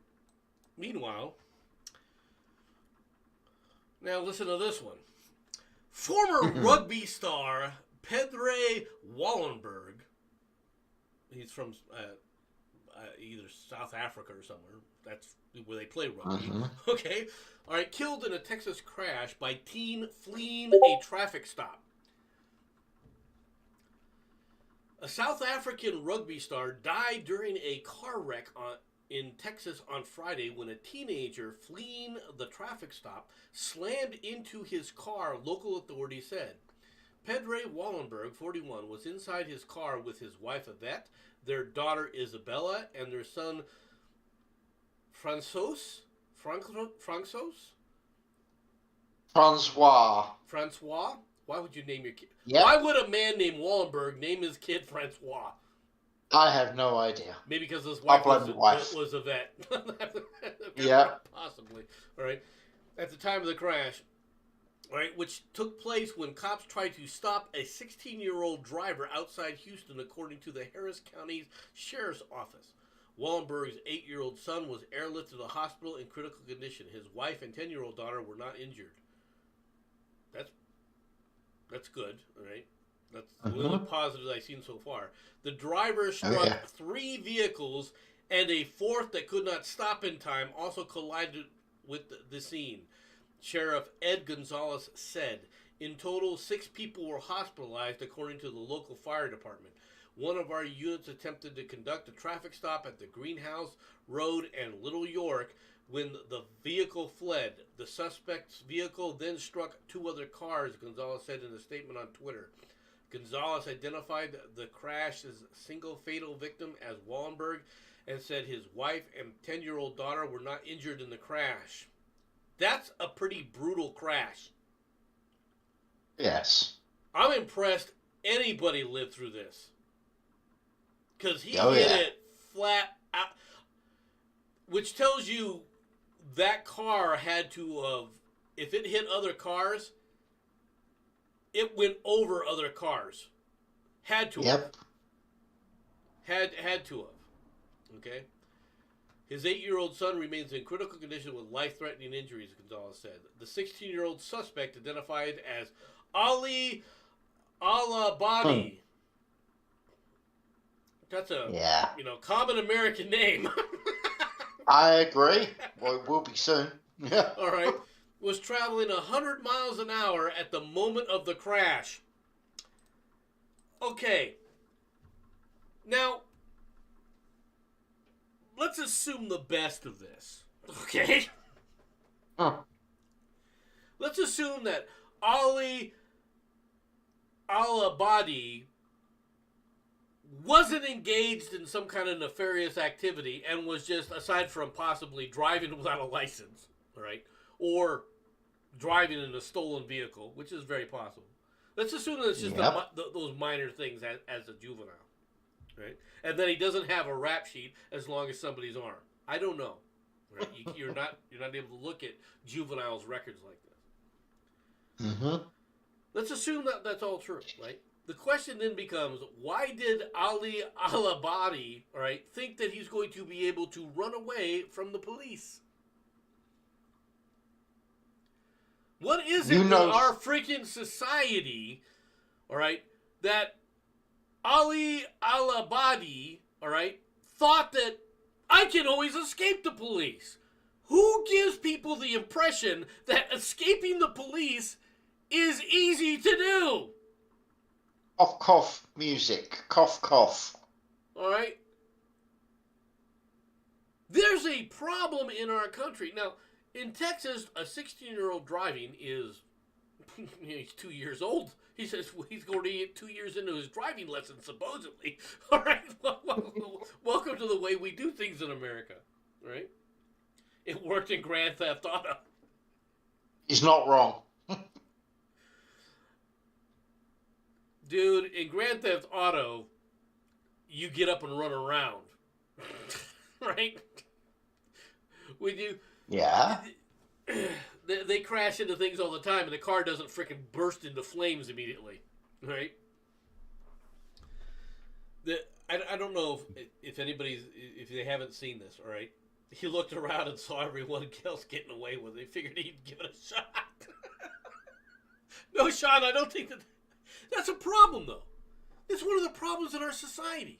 Meanwhile, now listen to this one. Former rugby star Pedro Wallenberg, he's from either South Africa or somewhere. That's where they play rugby. Okay. All right. Killed in a Texas crash by teen fleeing a traffic stop. A South African rugby star died during a car wreck in Texas on Friday when a teenager fleeing the traffic stop slammed into his car, local authorities said. Pedro Wallenberg, 41, was inside his car with his wife Yvette, their daughter Isabella, and their son Francois? Francois? Why would you name your kid? Yep. Why would a man named Wallenberg name his kid Francois? I have no idea. Maybe because his wife was a vet. Yeah. Possibly. All right. At the time of the crash, all right, which took place when cops tried to stop a 16-year-old driver outside Houston, according to the Harris County Sheriff's Office. Wallenberg's 8-year-old son was airlifted to the hospital in critical condition. His wife and 10-year-old daughter were not injured. That's good, all right? That's the only positive I've seen so far. The driver struck 3 vehicles, and a 4th that could not stop in time also collided with the scene. Sheriff Ed Gonzalez said. In total, 6 people were hospitalized, according to the local fire department. One of our units attempted to conduct a traffic stop at the Greenhouse Road and Little York when the vehicle fled. The suspect's vehicle then struck 2 other cars, Gonzalez said in a statement on Twitter. Gonzalez identified the crash's single fatal victim as Wallenberg and said his wife and 10-year-old daughter were not injured in the crash. That's a pretty brutal crash. Yes. I'm impressed anybody lived through this. Because he hit it flat out. Which tells you that car had to have, if it hit other cars, it went over other cars. Had to have. Had to have. Okay? His 8-year-old son remains in critical condition with life-threatening injuries, Gonzalez said. The 16-year-old suspect, identified as Ali Alabadi. That's a common American name. I agree. Well, it will be soon. Yeah. All right. Was traveling 100 miles an hour at the moment of the crash. Okay. Now, let's assume the best of this. Okay? Let's assume that Ali Alabadi wasn't engaged in some kind of nefarious activity and was just, aside from possibly driving without a license, right, or driving in a stolen vehicle, which is very possible. Let's assume that it's just those minor things as a juvenile, right, and that he doesn't have a rap sheet as long as somebody's arm. I don't know, right? You're not able to look at juveniles' records like this. Mm-hmm. Let's assume that that's all true, right? The question then becomes, why did Ali Alabadi, all right, think that he's going to be able to run away from the police? What is it in our freaking society, all right, that Ali Alabadi, all right, thought that I can always escape the police? Who gives people the impression that escaping the police is easy to do? Cough, cough, music. Cough, cough. All right? There's a problem in our country. Now, in Texas, a 16-year-old driving is He's 2 years old. He says he's going to get 2 years into his driving lesson, supposedly. All right. Welcome to the way we do things in America. Right? It worked in Grand Theft Auto. He's not wrong. Dude, in Grand Theft Auto, you get up and run around. Right? When you... Yeah. They crash into things all the time, and the car doesn't freaking burst into flames immediately, right? I don't know if they haven't seen this, all right? He looked around and saw everyone else getting away with it. He figured he'd give it a shot. No, Sean, I don't think that's a problem, though. It's one of the problems in our society.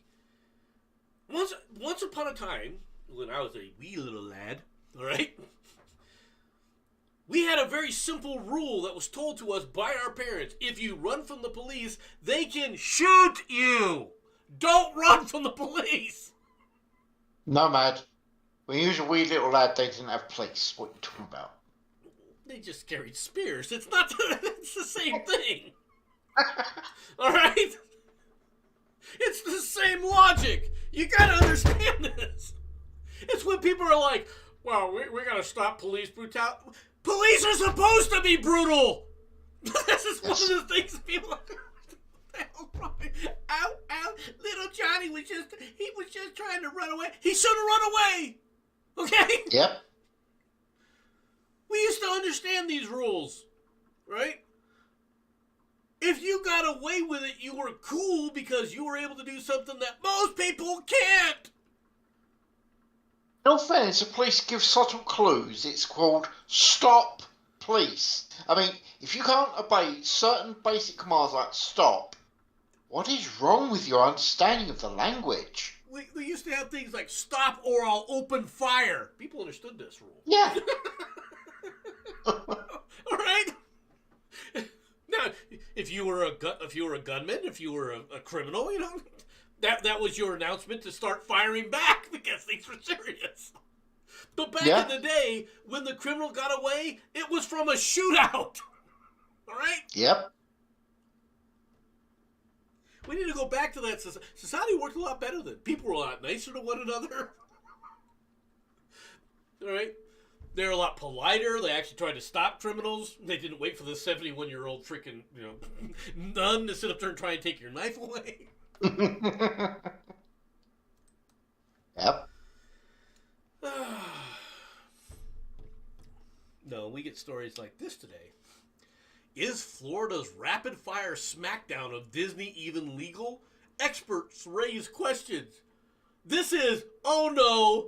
Once upon a time, when I was a wee little lad, all right? We had a very simple rule that was told to us by our parents. If you run from the police, they can shoot you. Don't run from the police. No, Mad. When you was a wee little lad, they didn't have police. What are you talking about? They just carried spears. It's not. It's the same thing. All right? It's the same logic. You gotta understand this. It's when people are like, well, we gotta stop police brutality. Police are supposed to be brutal. This is one of the things people are. Ow, ow! Little Johnny was just trying to run away. He should have run away. Okay. Yep. We used to understand these rules, right? If you got away with it, you were cool because you were able to do something that most people can't. In all fairness, the police give subtle clues. It's called stop police. I mean, if you can't obey certain basic commands like stop, what is wrong with your understanding of the language? We used to have things like stop or I'll open fire. People understood this rule. Yeah. All right. Now, if you were a gunman, if you were a criminal, you know, that was your announcement to start firing back because things were serious. But back in the day, when the criminal got away, it was from a shootout. All right? Yep. We need to go back to that. Society worked a lot better then. People were a lot nicer to one another. All right? They were a lot politer. They actually tried to stop criminals. They didn't wait for the 71-year-old freaking, nun to sit up there and try and take your knife away. Yep. No, we get stories like this today. Is Florida's rapid-fire smackdown of Disney even legal? Experts raise questions. This is, oh no.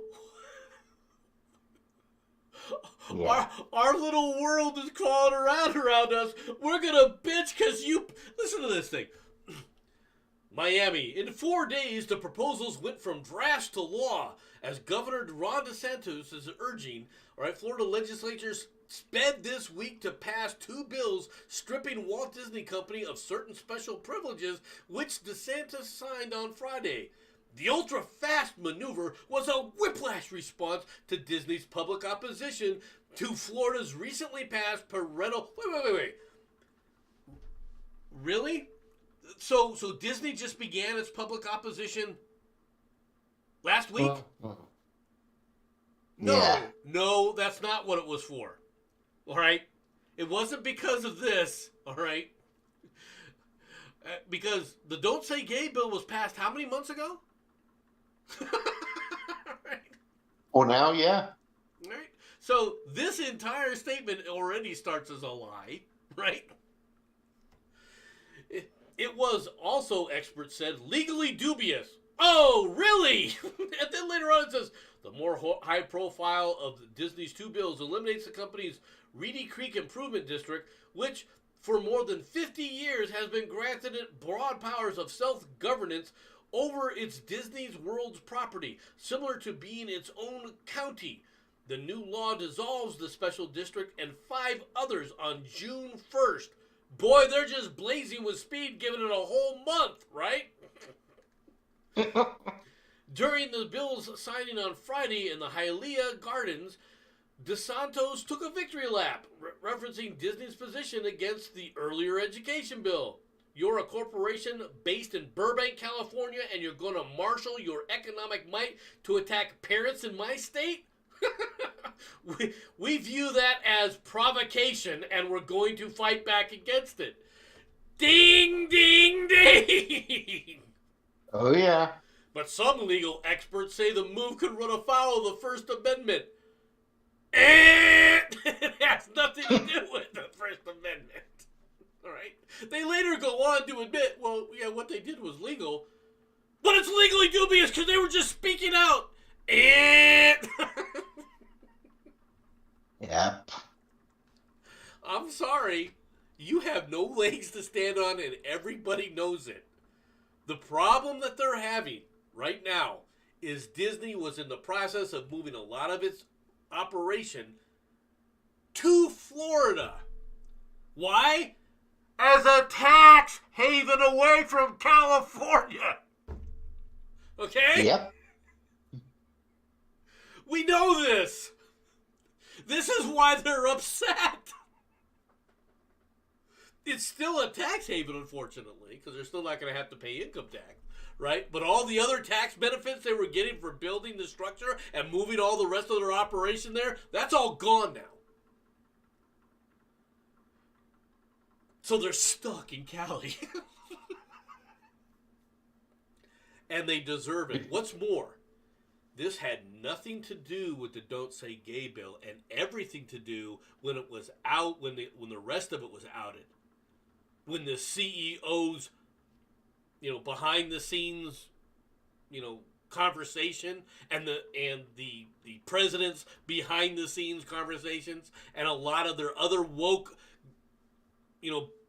Yeah. Our little world is crawling around us. We're going to bitch because you... Listen to this thing. Miami. In 4 days, the proposals went from draft to law. As Governor Ron DeSantis is urging, all right, Florida legislatures sped this week to pass 2 bills stripping Walt Disney Company of certain special privileges, which DeSantis signed on Friday. The ultra-fast maneuver was a whiplash response to Disney's public opposition to Florida's recently passed parental... Wait. Really? So Disney just began its public opposition last week? No, that's not what it was for. All right? It wasn't because of this, all right? Because the Don't Say Gay bill was passed how many months ago? Right. Or now, yeah. Right? So this entire statement already starts as a lie, right? It was also, experts said, legally dubious. Oh, really? And then later on it says, the more high profile of Disney's 2 bills eliminates the company's Reedy Creek Improvement District, which for more than 50 years has been granted it broad powers of self-governance over its Disney's World's property, similar to being its own county. The new law dissolves the special district and 5 others on June 1st. Boy, they're just blazing with speed, giving it a whole month, right? During the bill's signing on Friday in the Hialeah Gardens, DeSantos took a victory lap, referencing Disney's position against the earlier education bill. You're a corporation based in Burbank, California, and you're going to marshal your economic might to attack parents in my state? we view that as provocation, and we're going to fight back against it. Ding, ding, ding! Oh, yeah. But some legal experts say the move could run afoul of the First Amendment. It has nothing to do with the First Amendment. All right. They later go on to admit, well, yeah, what they did was legal, but it's legally dubious because they were just speaking out. Yep. I'm sorry. You have no legs to stand on, and everybody knows it. The problem that they're having right now is Disney was in the process of moving a lot of its operation to Florida. Why? As a tax haven away from California. Okay? Yep. We know this. This is why they're upset. It's still a tax haven, unfortunately, because they're still not going to have to pay income tax, right? But all the other tax benefits they were getting for building the structure and moving all the rest of their operation there, that's all gone now. So they're stuck in Cali. And they deserve it. What's more, this had nothing to do with the Don't Say Gay bill and everything to do when it was out, when the rest of it was outed. When the CEO's, behind the scenes, conversation and the president's behind the scenes conversations and a lot of their other woke,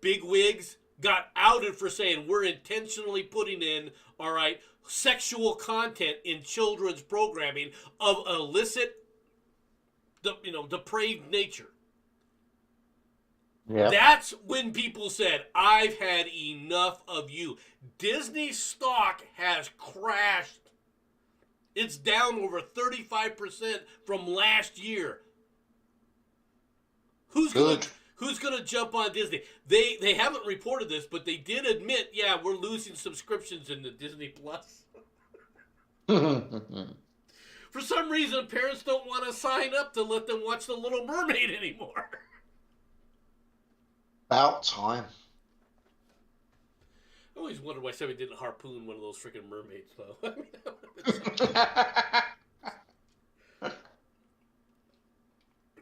big wigs got outed for saying we're intentionally putting in, all right, sexual content in children's programming of illicit, depraved nature. Yeah. That's when people said, I've had enough of you. Disney stock has crashed. It's down over 35% from last year. Who's gonna jump on Disney? They haven't reported this, but they did admit, yeah, we're losing subscriptions in the Disney Plus. For some reason, parents don't want to sign up to let them watch The Little Mermaid anymore. About time. I always wondered why somebody didn't harpoon one of those freaking mermaids, though.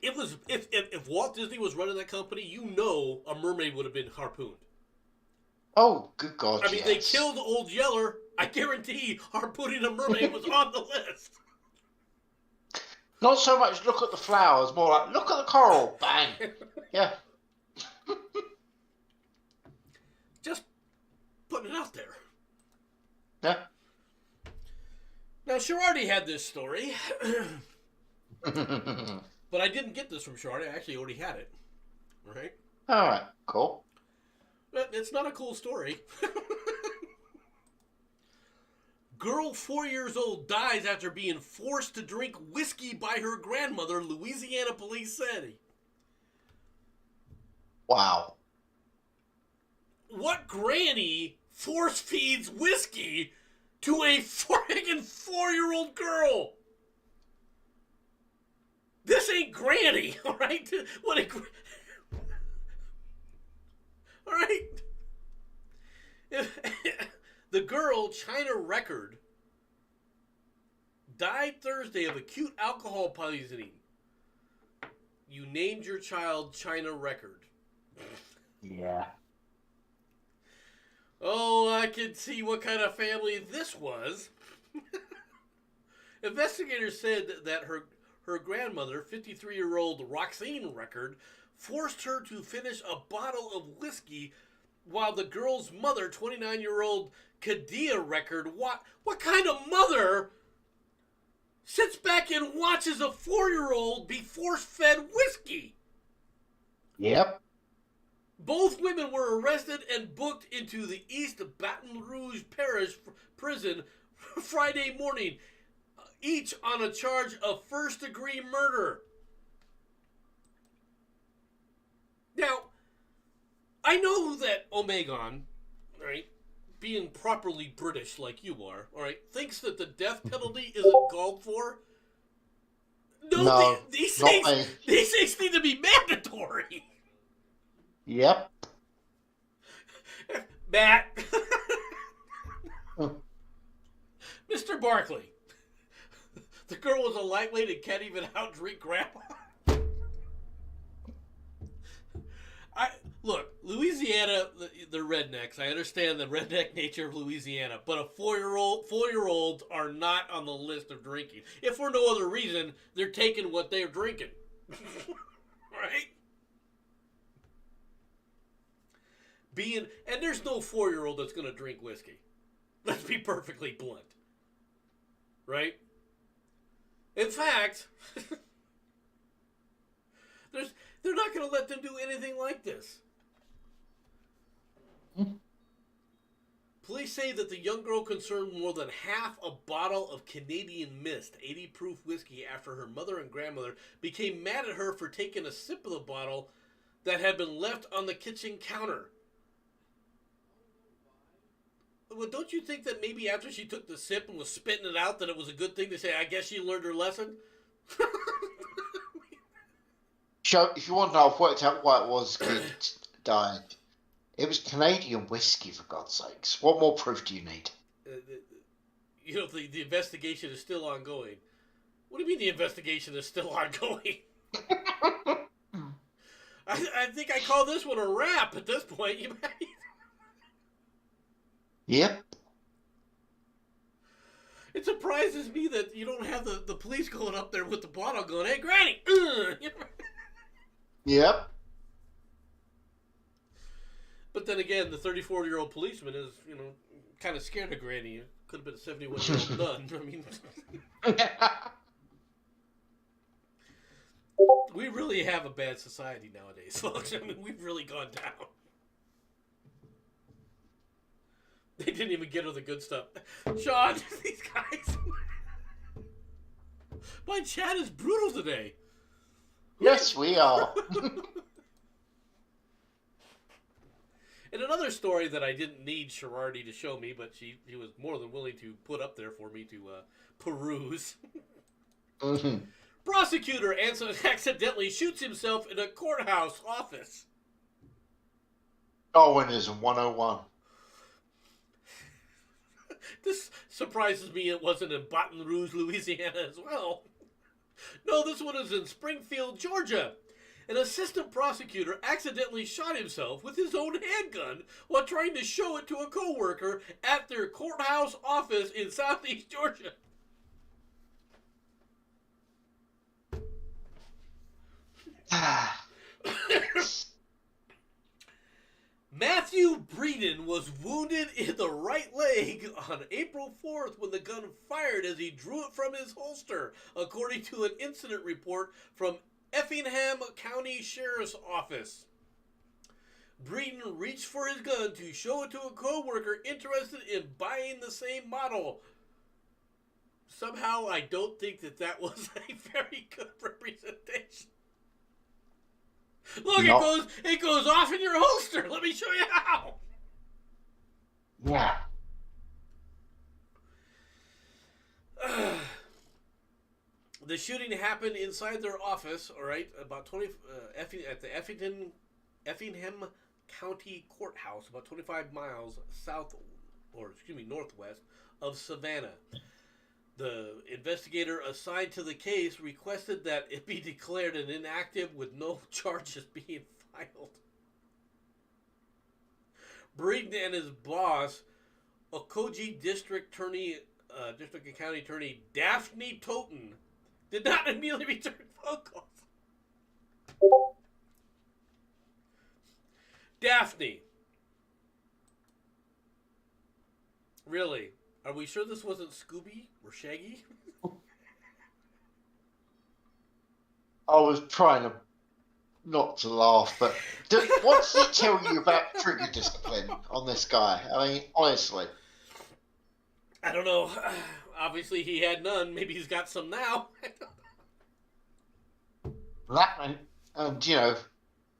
If Walt Disney was running that company, a mermaid would have been harpooned. Oh, good God, I mean, They killed Old Yeller. I guarantee harpooning a mermaid was on the list. Not so much look at the flowers, more like look at the coral. Bang. Yeah. Just putting it out there. Yeah. Now, Sharardi had this story. But I didn't get this from Sharardi. I actually already had it. All right? All right, cool. But it's not a cool story. Girl 4 years old dies after being forced to drink whiskey by her grandmother, Louisiana police said. Wow. What granny force feeds whiskey to a friggin' 4-year-old girl? This ain't granny, all right? All right? The girl, China Record, died Thursday of acute alcohol poisoning. You named your child China Record. Yeah. Oh, I can see what kind of family this was. Investigators said that her grandmother, 53-year-old Roxane Record, forced her to finish a bottle of whiskey while the girl's mother, 29-year-old Kadia Record, what kind of mother sits back and watches a 4-year-old be force-fed whiskey? Yep. Both women were arrested and booked into the East Baton Rouge Parish prison Friday morning, each on a charge of first-degree murder. I know that Omegon, right, being properly British like you are, all right, thinks that the death penalty isn't called for. No, No, these not things me. need to be mandatory. Yep. Matt, Mr. Barkley, the girl was a lightweight and can't even outdrink Grandpa. Look, Louisiana, the rednecks. I understand the redneck nature of Louisiana, but a four-year-olds are not on the list of drinking. If for no other reason, they're taking what they're drinking, right? And there's no 4-year-old that's going to drink whiskey. Let's be perfectly blunt, right? In fact, they're not going to let them do anything like this. Police say that the young girl consumed more than half a bottle of Canadian Mist, 80 proof whiskey, after her mother and grandmother became mad at her for taking a sip of the bottle that had been left on the kitchen counter. Well, don't you think that maybe after she took the sip and was spitting it out that it was a good thing to say, I guess she learned her lesson? So, if you want to know, I've worked out why it was kid died. It was Canadian whiskey, for God's sakes. What more proof do you need? The investigation is still ongoing. What do you mean the investigation is still ongoing? I think I call this one a wrap at this point. Yep. It surprises me that you don't have the police going up there with the bottle going, hey, Granny! Yep. But then again, the 34-year-old policeman is, kind of scared of Granny. It could have been a 71-year-old nun. I mean, we really have a bad society nowadays, folks. I mean, we've really gone down. They didn't even get her the good stuff. Sean, these guys. My chat is brutal today. Yes, we are. And another story that I didn't need Sherardi to show me, but he was more than willing to put up there for me to peruse. Mm-hmm. Prosecutor accidentally shoots himself in a courthouse office. Darwinism 101. This surprises me it wasn't in Baton Rouge, Louisiana as well. No, this one is in Springfield, Georgia. An assistant prosecutor accidentally shot himself with his own handgun while trying to show it to a coworker at their courthouse office in Southeast Georgia. Matthew Breeden was wounded in the right leg on April 4th when the gun fired as he drew it from his holster, according to an incident report from Effingham County Sheriff's Office. Breeden reached for his gun to show it to a co-worker interested in buying the same model. Somehow, I don't think that was a very good representation. Look, nope. It goes off in your holster. Let me show you how. Yeah. The shooting happened inside their office, all right, about 20 at the Effingham County Courthouse, about 25 miles northwest of Savannah. The investigator assigned to the case requested that it be declared an inactive with no charges being filed. Breeden and his boss, Okogie District and County Attorney Daphne Toten, did not immediately return phone calls. Daphne. Really? Are we sure this wasn't Scooby or Shaggy? I was trying not to laugh, but what's it tell you about trigger discipline on this guy? I mean, honestly. I don't know. Obviously, he had none. Maybe he's got some now. That and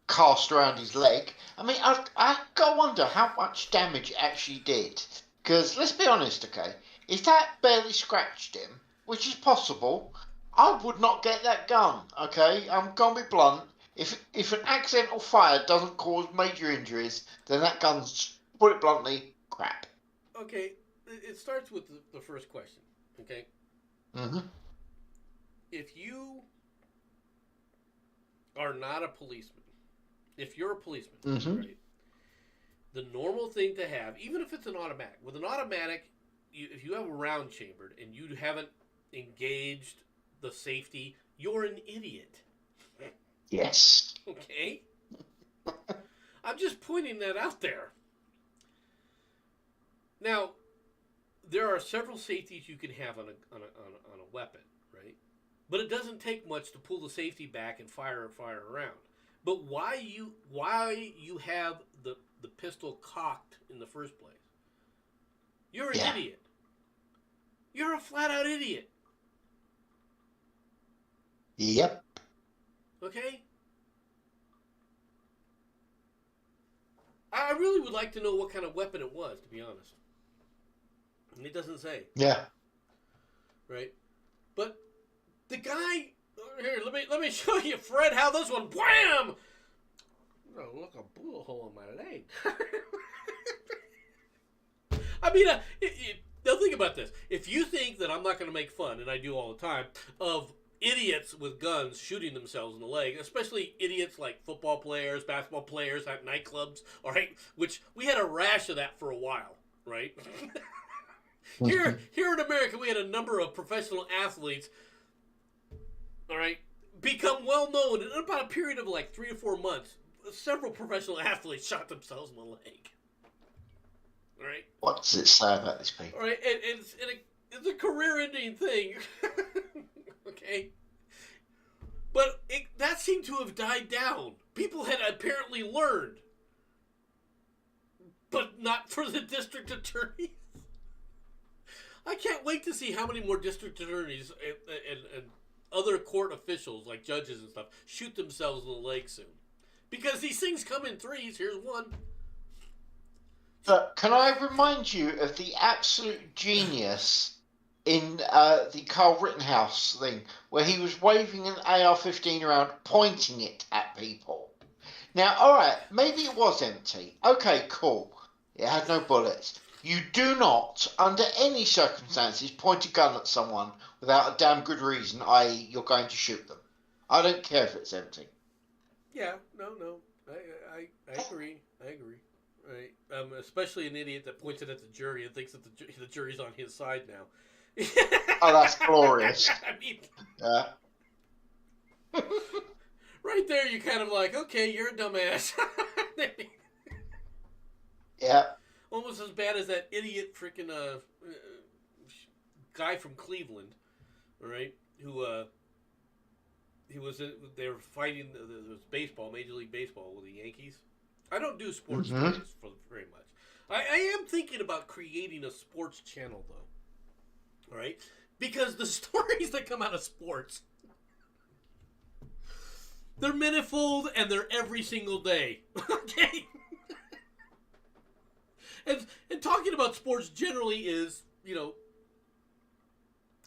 cast around his leg. I mean, I gotta wonder how much damage it actually did. Because let's be honest, okay, if that barely scratched him, which is possible, I would not get that gun. Okay, I'm gonna be blunt. If an accidental fire doesn't cause major injuries, then that gun's, put it bluntly, crap. Okay, it starts with the first question. Okay, Mm-hmm. if you are not a policeman, if you're a policeman, Mm-hmm. right? The normal thing to have, even if it's an automatic, with an automatic, if you have a round chambered and you haven't engaged the safety, you're an idiot. Yes. Okay? I'm just pointing that out there. Now, there are several safeties you can have on a weapon, right? But it doesn't take much to pull the safety back and fire around. But why you have the pistol cocked in the first place? You're an idiot. You're a flat out idiot. Yep. Okay? I really would like to know what kind of weapon it was, to be honest. And it doesn't say. Yeah. Right? But the guy here, let me show you, Fred, how this one wham! Oh, look, a bullet hole in my leg. I mean, now think about this. If you think that I'm not going to make fun, and I do all the time, of idiots with guns shooting themselves in the leg, especially idiots like football players, basketball players at nightclubs, all right, which we had a rash of that for a while, right? Here in America, we had a number of professional athletes, all right, become well known in about a period of like 3 or 4 months. Several professional athletes shot themselves in the leg. All right. What does it say about this people? All right, and it's a career-ending thing. Okay. But that seemed to have died down. People had apparently learned, but not for the district attorneys. I can't wait to see how many more district attorneys and other court officials, like judges and stuff, shoot themselves in the leg soon. Because these things come in threes. Here's one. But can I remind you of the absolute genius in the Carl Rittenhouse thing, where he was waving an AR-15 around, pointing it at people? Now, all right, maybe it was empty. Okay, cool. It had no bullets. You do not, under any circumstances, point a gun at someone without a damn good reason, i.e. you're going to shoot them. I don't care if it's empty. Yeah, no. I agree. Right. Especially an idiot that points it at the jury and thinks that the jury's on his side now. Oh, that's glorious. I mean, yeah. Right there, you're kind of like, okay, you're a dumbass. Yeah. Almost as bad as that idiot freaking guy from Cleveland, all right? Who they were fighting the baseball, Major League Baseball with the Yankees. I don't do sports stories very much. I am thinking about creating a sports channel, though. All right? Because the stories that come out of sports, they're manifold and they're every single day. Okay? And talking about sports generally is,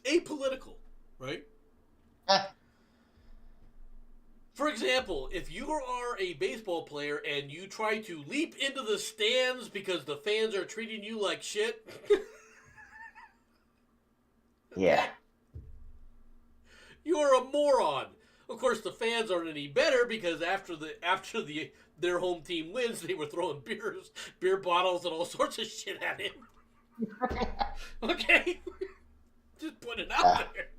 apolitical, right? For example, if you are a baseball player and you try to leap into the stands because the fans are treating you like shit, yeah, you're a moron. Of course, the fans aren't any better because after their home team wins, they were throwing beer bottles, and all sorts of shit at him. Okay, just put it out there.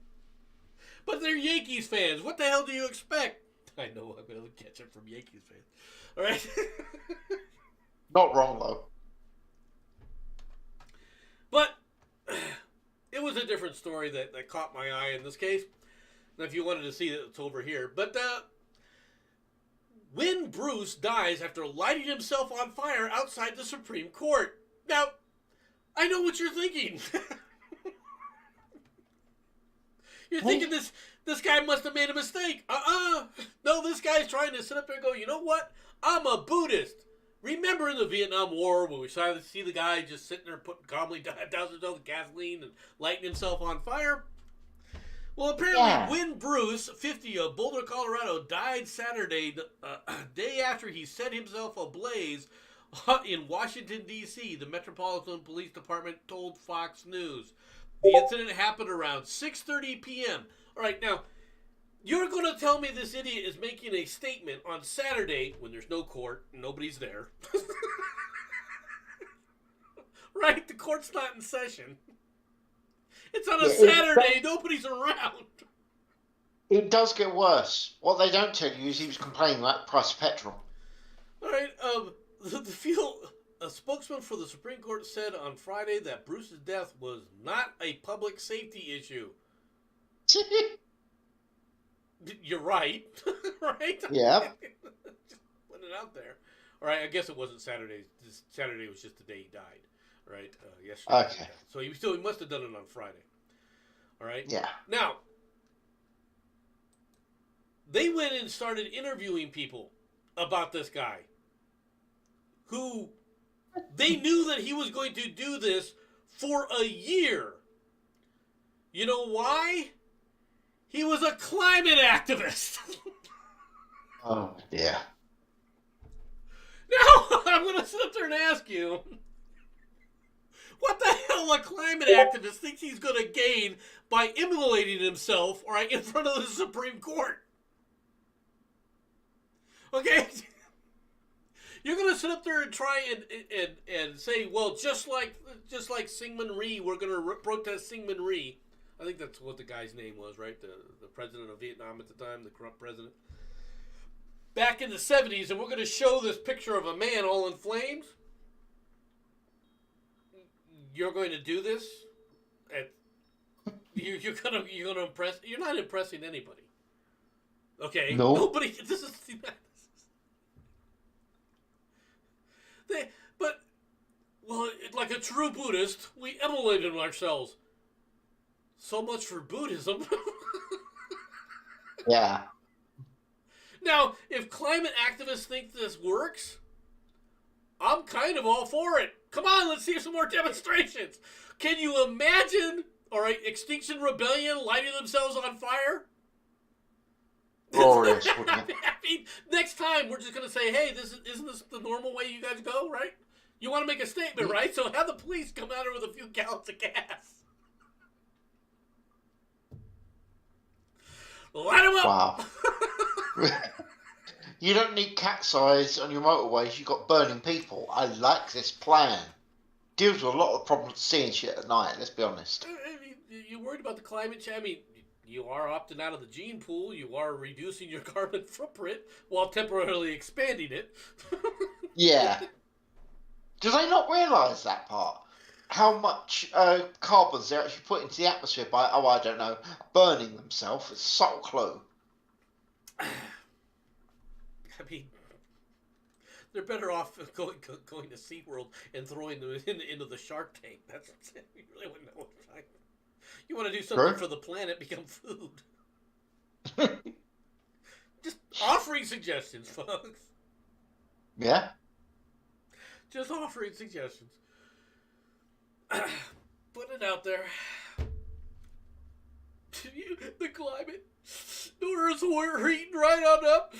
But they're Yankees fans. What the hell do you expect? I know I'm going to catch it from Yankees fans. All right? Not wrong, though. But it was a different story that caught my eye in this case. Now, if you wanted to see it, it's over here. But when Bruce dies after lighting himself on fire outside the Supreme Court. Now, I know what you're thinking. You're thinking this This guy must have made a mistake. No, this guy's trying to sit up there and go, you know what? I'm a Buddhist. Remember in the Vietnam War when we see the guy just sitting there putting calmly down himself with gasoline and lighting himself on fire? Well, apparently, Win Bruce, 50, of Boulder, Colorado, died Saturday, day after he set himself ablaze in Washington, D.C., the Metropolitan Police Department told Fox News. The incident happened around 6:30 p.m. All right, now, you're going to tell me this idiot is making a statement on Saturday when there's no court, nobody's there. Right? The court's not in session. It's on a Saturday, nobody's around. It does get worse. What they don't tell you is he was complaining about the price of petrol. All right, a spokesman for the Supreme Court said on Friday that Bruce's death was not a public safety issue. You're right. Right? Yeah. Just putting it out there. All right, I guess it wasn't Saturday. Saturday was just the day he died. Right? Yesterday. Okay. So he must have done it on Friday. All right? Yeah. Now, they went and started interviewing people about this guy who they knew that he was going to do this for a year. You know why? He was a climate activist. Oh, yeah. Now, I'm going to sit up there and ask you, what the hell a climate activist thinks he's going to gain by immolating himself, all right, in front of the Supreme Court? Okay? You're going to sit up there and try and say, well, just like Syngman Rhee, we're going to protest Syngman Rhee. I think that's what the guy's name was, right? The president of Vietnam at the time, the corrupt president. Back in the 70s, and we're going to show this picture of a man all in flames. You're going to do this? You're going to impress? You're not impressing anybody. Okay? No. Nobody. This is. Well, like a true Buddhist, we immolated ourselves. So much for Buddhism. Yeah. Now, if climate activists think this works, I'm kind of all for it. Come on, let's see some more demonstrations. Can you imagine, all right, Extinction Rebellion lighting themselves on fire? Glorious, I mean, next time we're just going to say, hey, isn't this the normal way you guys go, right? You want to make a statement, right? So have the police come out here with a few gallons of gas. Light them up! Wow. You don't need cat's eyes on your motorways, you've got burning people. I like this plan. Deals with a lot of problems seeing shit at night, let's be honest. I mean, you're worried about the climate change. I mean, you are opting out of the gene pool. You are reducing your carbon footprint while temporarily expanding it. Yeah. Do they not realise that part? How much carbons they're actually put into the atmosphere by, I don't know, burning themselves? It's a subtle clue. I mean, they're better off going to SeaWorld and throwing them into the Shark Tank. That's you really wouldn't know what time. You want to do something for the planet, become food. Just offering suggestions, folks. Yeah. Just offering suggestions. Put it out there. The climate. The Earth's heating right on up.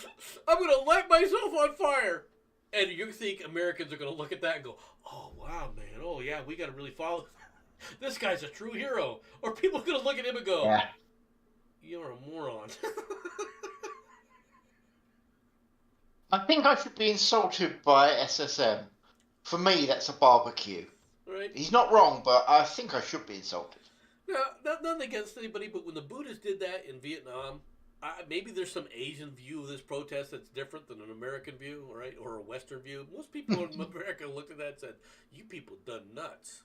I'm going to light myself on fire. And you think Americans are going to look at that and go, oh, wow, man. Oh, yeah, we got to really follow. This guy's a true hero. Or people are going to look at him and go, yeah. You're a moron. I think I should be insulted by SSM. For me, that's a barbecue. Right. He's not wrong, but I think I should be insulted. No, nothing against anybody, but when the Buddhists did that in Vietnam, maybe there's some Asian view of this protest that's different than an American view, right, or a Western view. Most people in America looked at that and said, "You people done nuts."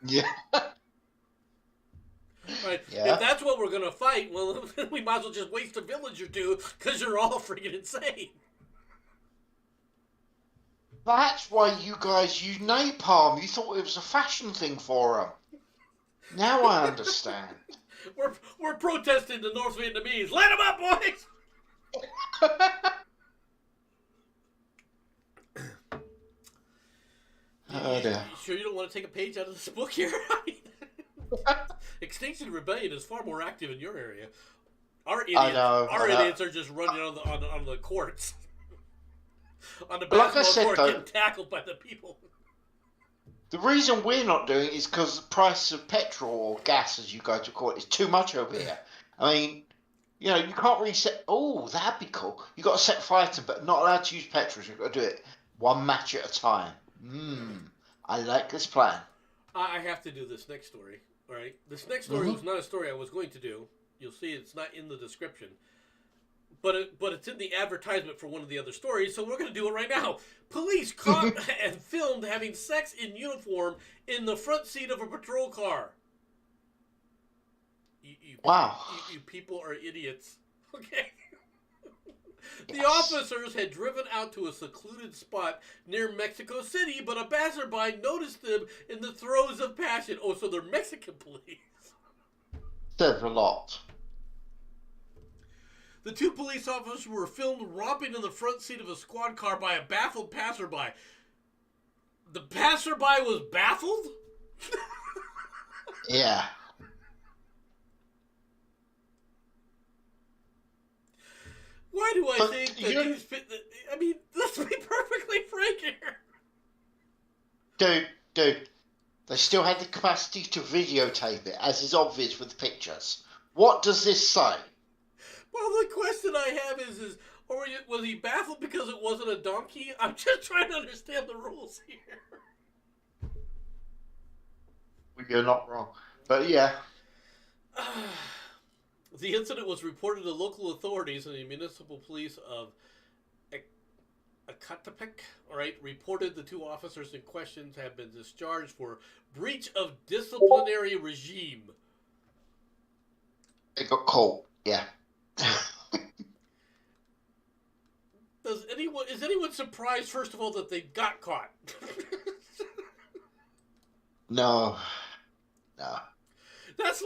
Yeah. Right. Yeah. If that's what we're gonna fight, well, we might as well just waste a village or two because you're all freaking insane. That's why you guys use napalm. You thought it was a fashion thing for them. Now I understand. We're protesting the North Vietnamese. Let them up, boys! Oh, dear. You sure you don't want to take a page out of this book here? Extinction Rebellion is far more active in your area. Our idiots are just running on the courts. On the basketball court, getting tackled by the people. The reason we're not doing it is because the price of petrol or gas, as you go to call it, is too much over here. I mean, you can't really set... Oh, that'd be cool. You've got to set fire to, but not allowed to use petrol. So you've got to do it one match at a time. I like this plan. I have to do this next story. All right? This next story was not a story I was going to do. You'll see it's not in the description. But it's in the advertisement for one of the other stories, so we're going to do it right now. Police caught and filmed having sex in uniform in the front seat of a patrol car. Wow. You people are idiots. Okay. The officers had driven out to a secluded spot near Mexico City, but a passerby noticed them in the throes of passion. Oh, so they're Mexican police. Says a lot. The two police officers were filmed romping in the front seat of a squad car by a baffled passerby. The passerby was baffled? Yeah. Why do I think that these... I mean, let's be perfectly frank here. Dude. They still had the capacity to videotape it, as is obvious with pictures. What does this say? Well, the question I have is was he baffled because it wasn't a donkey? I'm just trying to understand the rules here. You're not wrong. But yeah. The incident was reported to local authorities, and the municipal police of Ecatepec, reported the two officers in question have been discharged for breach of disciplinary regime. They got caught, yeah. Is anyone surprised, first of all, that they got caught? No. That's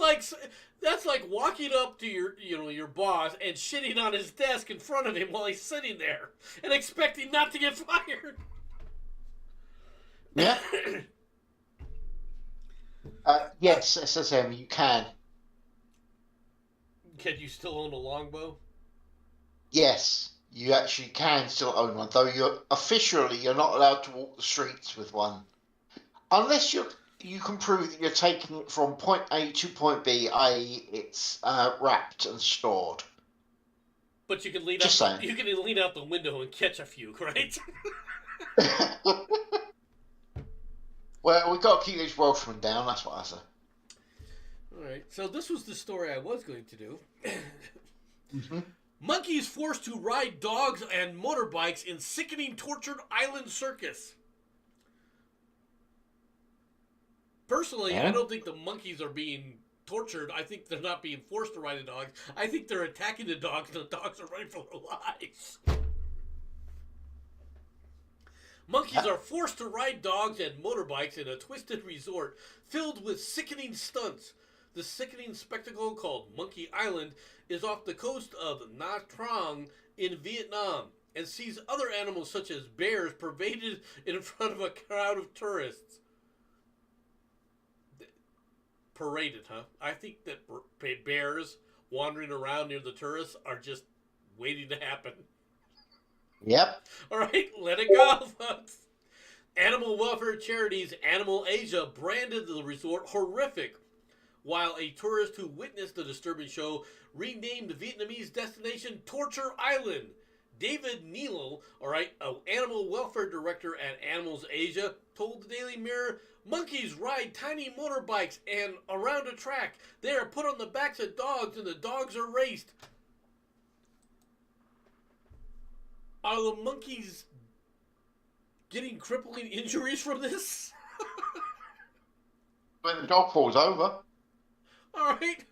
like walking up to your boss and shitting on his desk in front of him while he's sitting there and expecting not to get fired. Yeah. Yes, SSM, you can. Can you still own a longbow? Yes, you actually can still own one, though you're not allowed to walk the streets with one. Unless you can prove that you're taking it from point A to point B, i.e. it's wrapped and stored. But you can lean out the window and catch a few, right? Well, we've got to keep these Welshmen down, that's what I say. Alright, so this was the story I was going to do. Monkeys forced to ride dogs and motorbikes in sickening tortured island circus. Personally, I don't think the monkeys are being tortured. I think they're not being forced to ride the dogs. I think they're attacking the dogs, and the dogs are running for their lives. Monkeys are forced to ride dogs and motorbikes in a twisted resort filled with sickening stunts. The sickening spectacle, called Monkey Island, is off the coast of Nha Trang in Vietnam and sees other animals such as bears paraded in front of a crowd of tourists. Paraded, huh? I think that bears wandering around near the tourists are just waiting to happen. Yep. All right, let it go, folks. Animal welfare charities Animal Asia branded the resort horrific, while a tourist who witnessed the disturbing show renamed the Vietnamese destination Torture Island. David Neal, an animal welfare director at Animals Asia, told the Daily Mirror, monkeys ride tiny motorbikes and around a track. They are put on the backs of dogs and the dogs are raced. Are the monkeys getting crippling injuries from this? When the dog falls over. All right.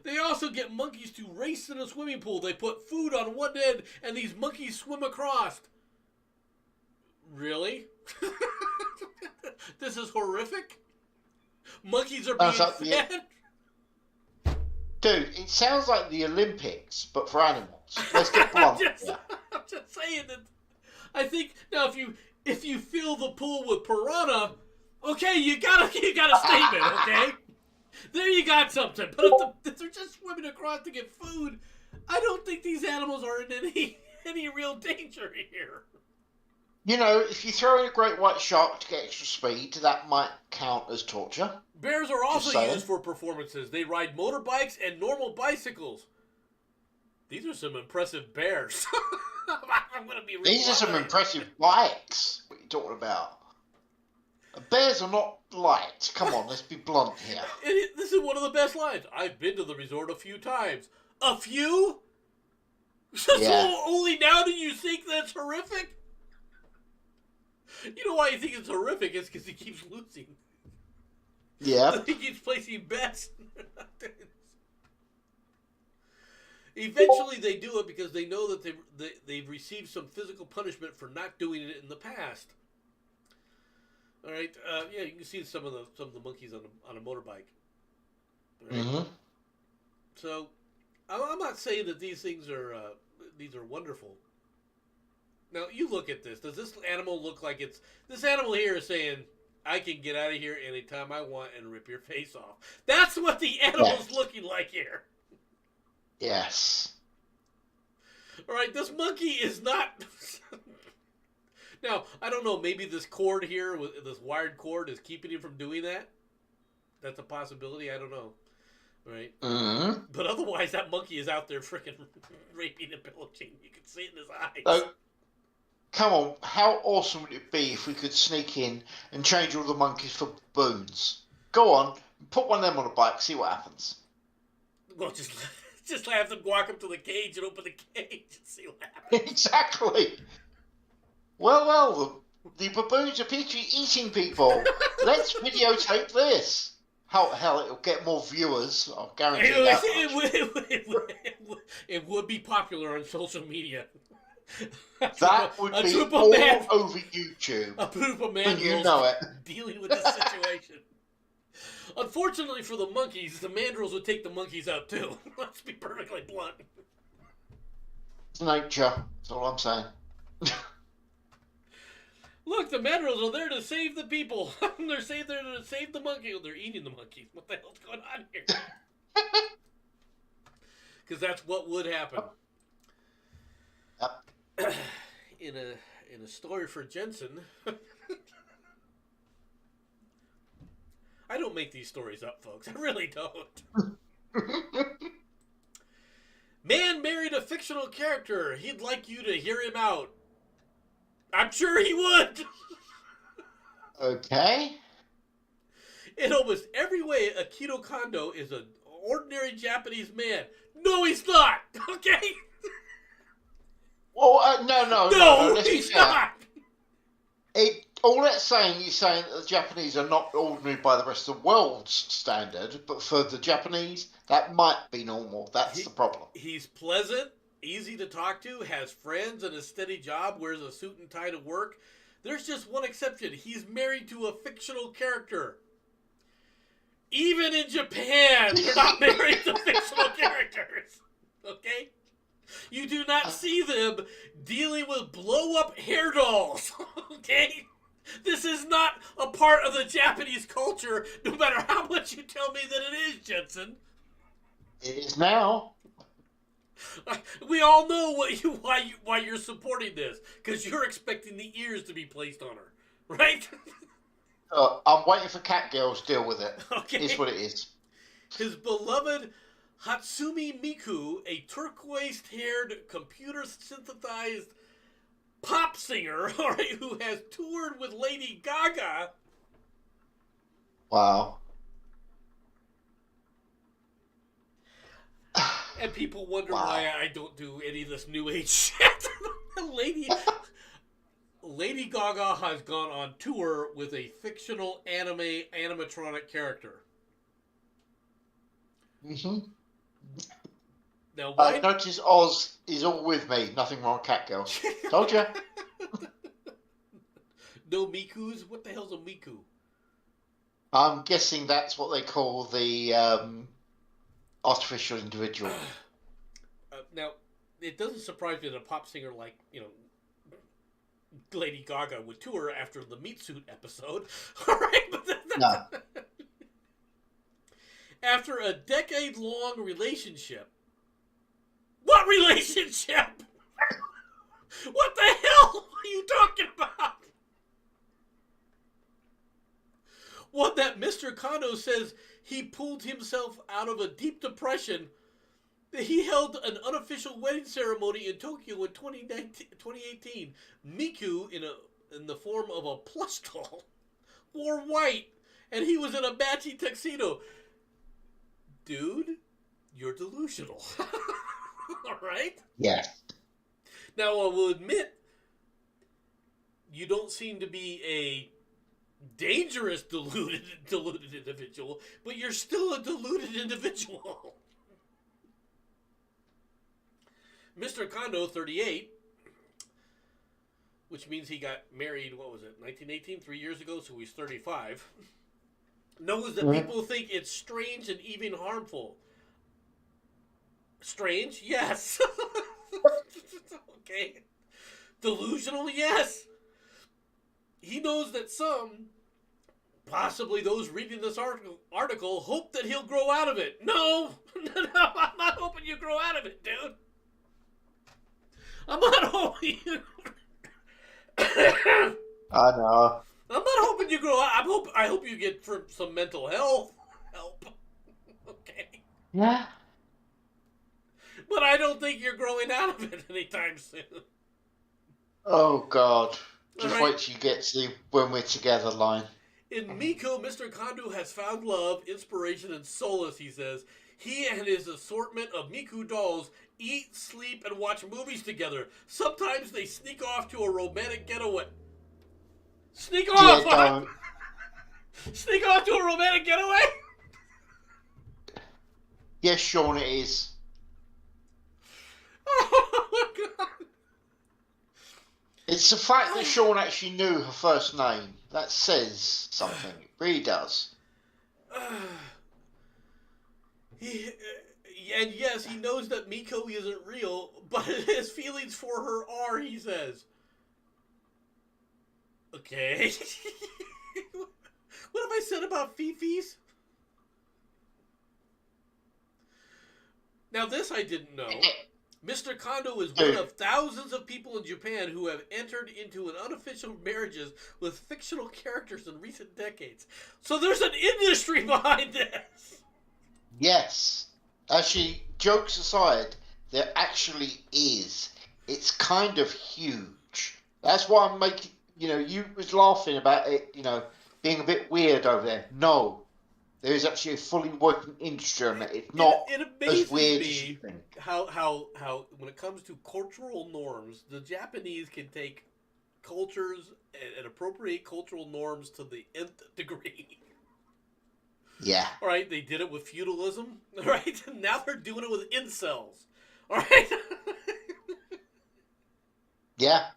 They also get monkeys to race in a swimming pool. They put food on one end and these monkeys swim across. Really? This is horrific? Monkeys are being fed? Dude, it sounds like the Olympics, but for animals. Let's get blunt. I'm just saying that. I think now if you fill the pool with piranha, okay, you got a statement, okay? There you got something. But if they're just swimming across to get food, I don't think these animals are in any real danger here. You know, if you throw in a great white shark to get extra speed, that might count as torture. Bears are also used for performances. They ride motorbikes and normal bicycles. These are some impressive bears. I'm gonna be real. These are some impressive bikes. What are you talking about? Bears are not light. Come on, let's be blunt here. This is one of the best lines. I've been to the resort a few times. A few? Yeah. So only now do you think that's horrific? You know why you think it's horrific? It's because he keeps losing. Yeah. He keeps placing bets. Eventually, they do it because they know that they've received some physical punishment for not doing it in the past. All right, yeah, you can see some of the monkeys on a motorbike. Right? Mm-hmm. So, I'm not saying that these things are wonderful. Now, you look at this. Does this animal look like it's... This animal here is saying, I can get out of here anytime I want and rip your face off. That's what the animal's looking like here. Yes. All right, this monkey is not... Now, I don't know, maybe this cord here, this wired cord, is keeping him from doing that? That's a possibility, I don't know. Right? Mm-hmm. But otherwise, that monkey is out there freaking raping and pillaging. You can see it in his eyes. So, come on, how awesome would it be if we could sneak in and change all the monkeys for baboons? Go on, put one of them on a bike, see what happens. Well, just have them walk up to the cage and open the cage and see what happens. Exactly. Well, the baboons appear to be eating people. Let's videotape this. Hell, it'll get more viewers. I'll guarantee that. It would be popular on social media. That would be all over YouTube. A group of mandrills you know it. Dealing with this situation. Unfortunately for the monkeys, the mandrills would take the monkeys out too. Let's be perfectly blunt. It's nature. That's all I'm saying. Look, the mandrills are there to save the people. They're there to save the monkeys. They're eating the monkeys. What the hell's going on here? Because that's what would happen. Yep. In a story for Jensen. I don't make these stories up, folks. I really don't. Man married a fictional character. He'd like you to hear him out. I'm sure he would. Okay. In almost every way, Akito Kondo is an ordinary Japanese man. No, he's not. Okay? Well, no. He's not. All that's saying is saying that the Japanese are not ordinary by the rest of the world's standard, but for the Japanese, that might be normal. That's the problem. He's pleasant, easy to talk to, has friends and a steady job, wears a suit and tie to work. There's just one exception. He's married to a fictional character. Even in Japan, they're not married to fictional characters. Okay? You do not see them dealing with blow-up hair dolls. Okay? This is not a part of the Japanese culture, no matter how much you tell me that it is, Jensen. It is now. We all know why you're supporting this, because you're expecting the ears to be placed on her, right? I'm waiting for Cat Girls to deal with it. Okay. It's what it is. His beloved Hatsumi Miku, a turquoise-haired, computer-synthesized pop singer, all right, who has toured with Lady Gaga. Wow. And people wonder why I don't do any of this new age shit. Lady Gaga has gone on tour with a fictional animatronic character. Mm-hmm. Now, why? Notice Oz is all with me. Nothing wrong with Cat Girls. Told ya. No Mikus? What the hell's a Miku? I'm guessing that's what they call the artificial individual. Now, it doesn't surprise me that a pop singer like, Lady Gaga would tour after the meat suit episode. All right, but No. after a decade-long relationship. What relationship? What the hell are you talking about? One that Mr. Kondo says he pulled himself out of a deep depression. He held an unofficial wedding ceremony in Tokyo in 2018. Miku, in the form of a plush doll, wore white, and he was in a matching tuxedo. Dude, you're delusional. All right? Yes. Now, I will admit, you don't seem to be a dangerous deluded individual, but you're still a deluded individual. Mr. Kondo, 38, which means he got married, 1918, 3 years ago, so he's 35, knows that people think it's strange and even harmful. Strange? Yes. Okay. Delusional? Yes. He knows that some, possibly those reading this article, hope that he'll grow out of it. No, I'm not hoping you grow out of it, dude. I'm not hoping you... I know. I'm not hoping you grow out. I hope you get some mental health help. Okay. Yeah. But I don't think you're growing out of it anytime soon. Oh, God. Just right. wait till you get to the when we're together line. In Miko, Mr. Kondo has found love, inspiration, and solace, he says. He and his assortment of Miku dolls eat, sleep, and watch movies together. Sometimes they sneak off to a romantic getaway. Sneak off! Yeah, Sneak off to a romantic getaway? Yes, Sean, it is. Oh, my God. It's the fact that Sean actually knew her first name. That says something. It really does. And yes, he knows that Miko isn't real, but his feelings for her are, he says. Okay. What have I said about Fifis? Now this I didn't know. Mr. Kondo is one of thousands of people in Japan who have entered into an unofficial marriages with fictional characters in recent decades. So there's an industry behind this. Yes. Actually, jokes aside, there actually is. It's kind of huge. That's why I'm making, you was laughing about it, being a bit weird over there. No. There is actually a fully working industry on it. It's not as weird as you think. How when it comes to cultural norms, the Japanese can take cultures and appropriate cultural norms to the nth degree. Yeah. All right, they did it with feudalism. All right, now they're doing it with incels. All right. Yeah.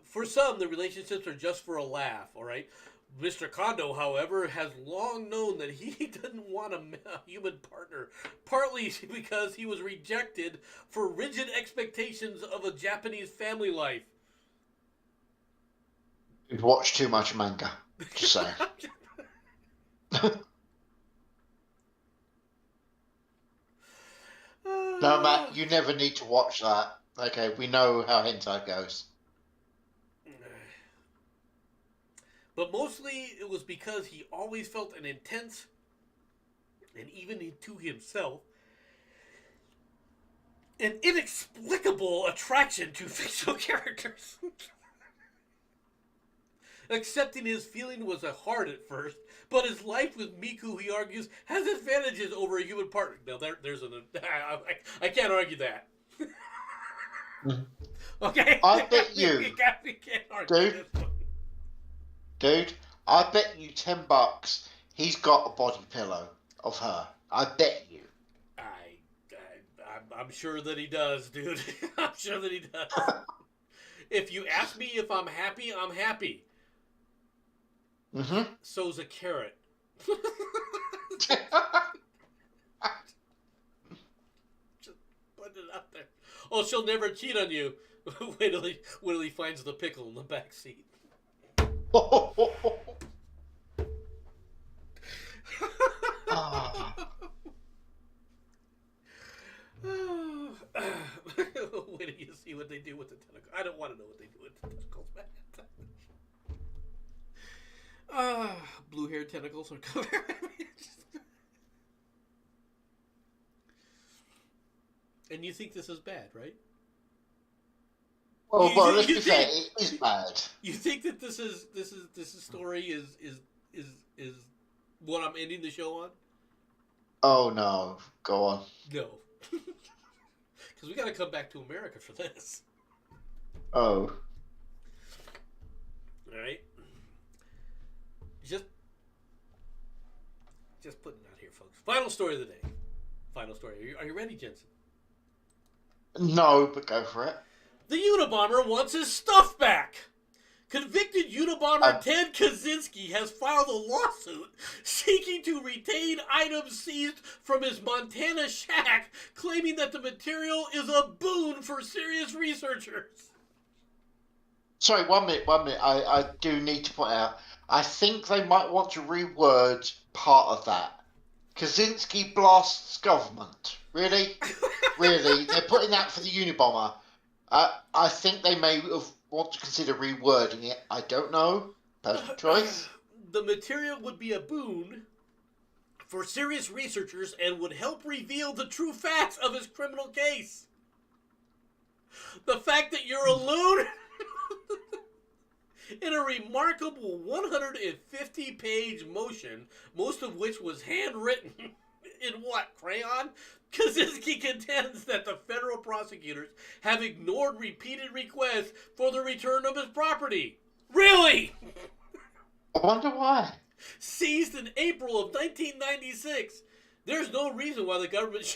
For some, the relationships are just for a laugh, all right? Mr. Kondo, however, has long known that he didn't want a human partner, partly because he was rejected for rigid expectations of a Japanese family life. You've watched too much manga. Just saying. No, Matt, you never need to watch that. Okay, we know how hentai goes. But mostly it was because he always felt an intense, and even to himself, an inexplicable attraction to fictional characters. Accepting his feeling was hard at first, but his life with Miku, he argues, has advantages over a human partner. Now, there's I can't argue that. Okay? I bet you, we can't argue this one. Dude, I bet you $10 he's got a body pillow of her. I bet you. I'm sure that he does, dude. I'm sure that he does. If you ask me if I'm happy, I'm happy. Mm-hmm. So's a carrot. Just putting it out there. Oh, she'll never cheat on you. Wait till he finds the pickle in the back seat. Ah. Wait till you see what they do with the tentacles. I don't want to know what they do with the tentacles, man. Blue-haired tentacles are coming. And you think this is bad, right? Well, but let's be fair, it is bad. You think that this story is what I'm ending the show on? Oh no, go on. No, because we got to come back to America for this. Oh. All right. Just putting it out here, folks. Final story of the day. Final story. Are you ready, Jensen? No, but go for it. The Unabomber wants his stuff back. Convicted Unabomber Ted Kaczynski has filed a lawsuit seeking to retain items seized from his Montana shack, claiming that the material is a boon for serious researchers. Sorry, 1 minute. I do need to point out, I think they might want to reword part of that. Kaczynski blasts government. Really? Really? They're putting that for the Unabomber. I think they may want to consider rewording it. I don't know. Personal choice. The material would be a boon for serious researchers and would help reveal the true facts of his criminal case. The fact that you're a loon in a remarkable 150-page motion, most of which was handwritten in what, crayon? Kaczynski contends that the federal prosecutors have ignored repeated requests for the return of his property. Really? I wonder why. Seized in April of 1996. There's no reason why the government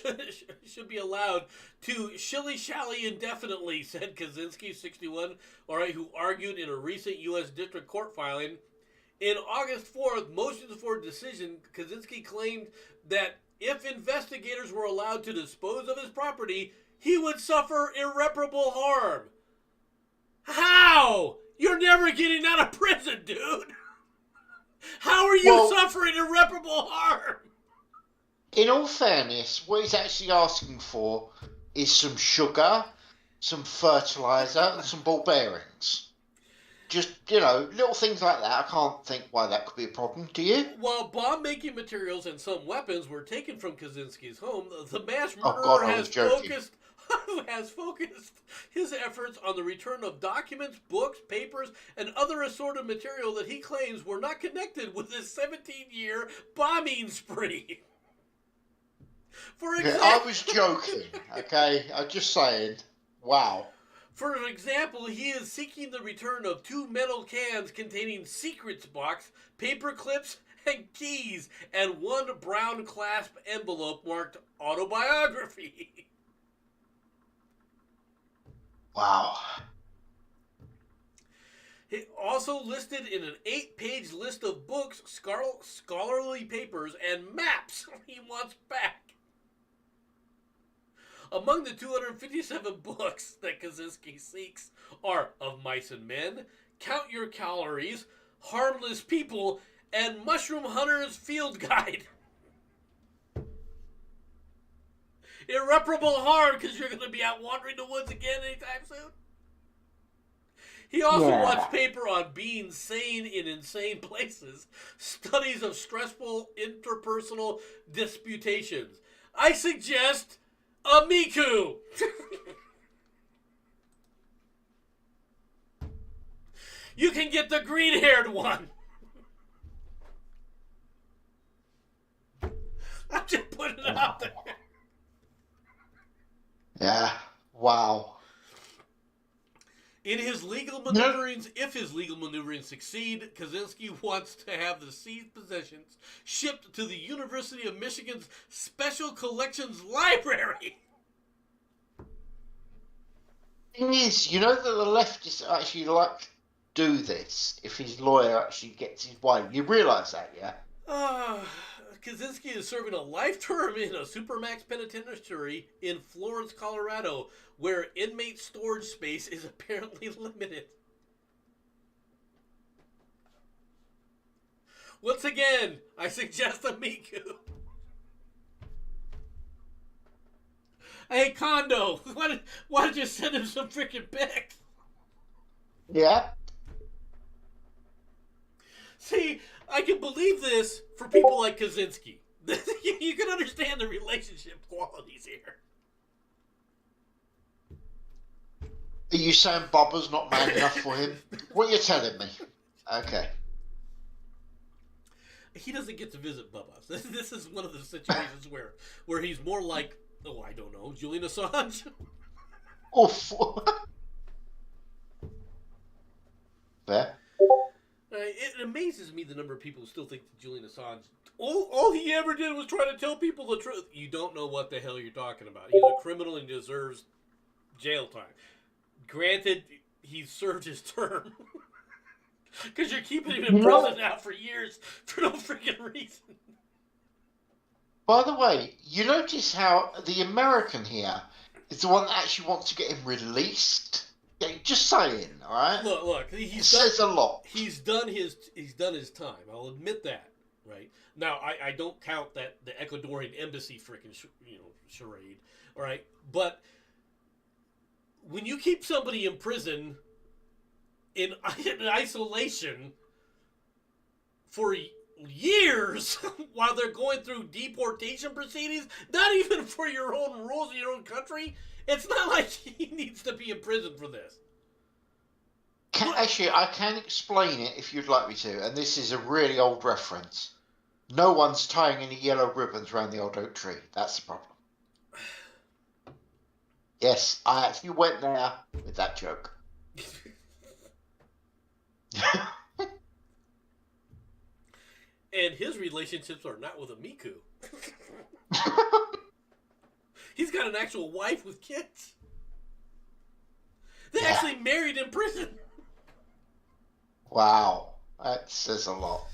should be allowed to shilly-shally indefinitely, said Kaczynski, 61, who argued in a recent U.S. District Court filing. In August 4th, motions for decision, Kaczynski claimed that if investigators were allowed to dispose of his property, he would suffer irreparable harm. How? You're never getting out of prison, dude. How are you suffering irreparable harm? In all fairness, what he's actually asking for is some sugar, some fertilizer, and some ball bearings. Just, little things like that. I can't think why that could be a problem. Do you? While bomb-making materials and some weapons were taken from Kaczynski's home, the mass murderer has focused his efforts on the return of documents, books, papers, and other assorted material that he claims were not connected with his 17-year bombing spree. For example, I was joking, okay? I'm just saying. Wow. For example, he is seeking the return of 2 metal cans containing secrets box, paper clips, and keys, and 1 brown clasp envelope marked autobiography. Wow. He also listed in an 8-page list of books, scholarly papers, and maps he wants back. Among the 257 books that Kaczynski seeks are Of Mice and Men, Count Your Calories, Harmless People, and Mushroom Hunter's Field Guide. Irreparable harm because you're going to be out wandering the woods again anytime soon. He also wants paper on being sane in insane places, studies of stressful interpersonal disputations. I suggest a Miku. You can get the green-haired one. I'm just putting it out there. Yeah. Wow. In his legal maneuverings, if his legal maneuverings succeed, Kaczynski wants to have the seized possessions shipped to the University of Michigan's Special Collections Library. Thing is, that the leftists actually like do this if his lawyer actually gets his way. You realise that, yeah? Kaczynski is serving a life term in a Supermax penitentiary in Florence, Colorado, where inmate storage space is apparently limited. Once again, I suggest a Miku. Hey, Kondo, why did you send him some freaking pics? Yeah. See, I can believe this for people like Kaczynski. You can understand the relationship qualities here. Are you saying Bubba's not man enough for him? What are you telling me? Okay. He doesn't get to visit Bubba. This is one of the situations where he's more like, oh, I don't know, Julian Assange. Oof. Fair. It amazes me the number of people who still think that Julian Assange, all he ever did was try to tell people the truth. You don't know what the hell you're talking about. He's a criminal and deserves jail time. Granted, he's served his term. Because you're keeping him in prison now for years for no freaking reason. By the way, you notice how the American here is the one that actually wants to get him released? Yeah, just saying, all right? Look. It says a lot. He's done his time. I'll admit that, right? Now, I don't count that the Ecuadorian embassy freaking charade, all right? But when you keep somebody in prison in isolation for years while they're going through deportation proceedings, not even for your own rules in your own country, it's not like he needs to be in prison for this. Actually, I can explain it if you'd like me to, and this is a really old reference. No one's tying any yellow ribbons around the old oak tree. That's the problem. Yes, I actually went there with that joke. And his relationships are not with a Miku. He's got an actual wife with kids. They actually married in prison. Wow, that says a lot.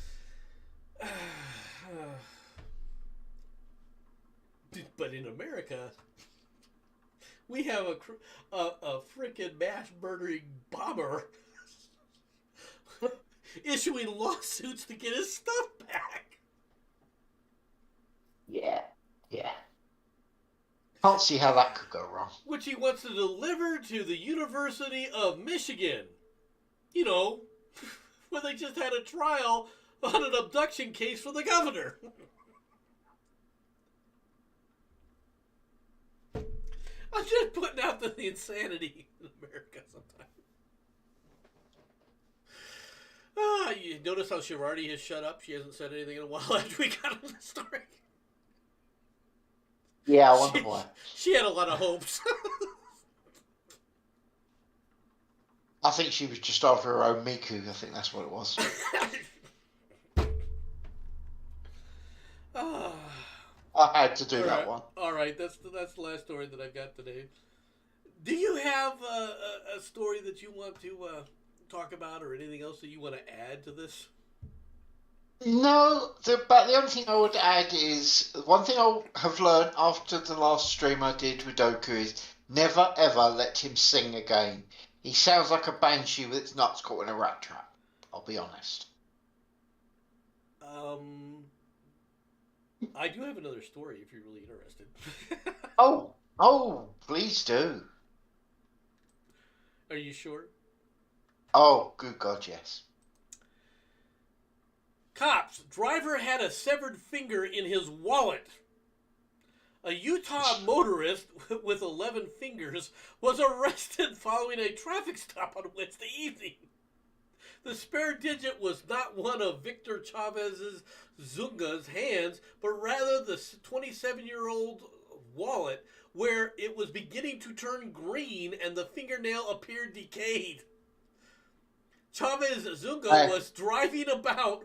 But in America, we have a freaking mass murdering bomber issuing lawsuits to get his stuff back. Yeah. Can't see how that could go wrong. Which he wants to deliver to the University of Michigan. You know, where they just had a trial on an abduction case for the governor. I'm just putting out the insanity in America sometimes. You notice how Shirardi has shut up? She hasn't said anything in a while after we got on the story. Yeah, I wonder why. She had a lot of hopes. I think she was just after her own Miku. I think that's what it was. I had to do that one. All right, that's the last story that I've got today. Do you have a story that you want to talk about, or anything else that you want to add to this? No, but the only thing I would add is one thing I have learned after the last stream I did with Doku is never ever let him sing again. He sounds like a banshee with its nuts caught in a rat trap. I'll be honest. I do have another story if you're really interested. Oh, please do. Are you sure? Oh, good God, yes. Cops, driver had a severed finger in his wallet. A Utah motorist with 11 fingers was arrested following a traffic stop on Wednesday evening. The spare digit was not one of Victor Chavez's Zunga's hands, but rather the 27-year-old wallet, where it was beginning to turn green and the fingernail appeared decayed. Chavez Zunga was driving about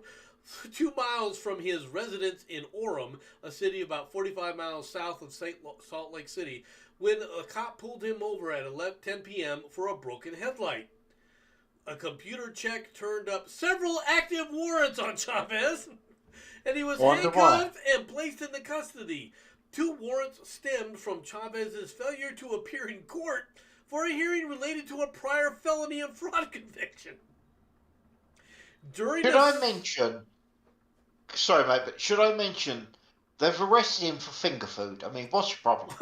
2 miles from his residence in Orem, a city about 45 miles south of Salt Lake City, when a cop pulled him over at 10 p.m. for a broken headlight. A computer check turned up several active warrants on Chavez, and he was handcuffed and placed into custody. 2 warrants stemmed from Chavez's failure to appear in court for a hearing related to a prior felony and fraud conviction. Should I mention they've arrested him for finger food? I mean, what's your problem?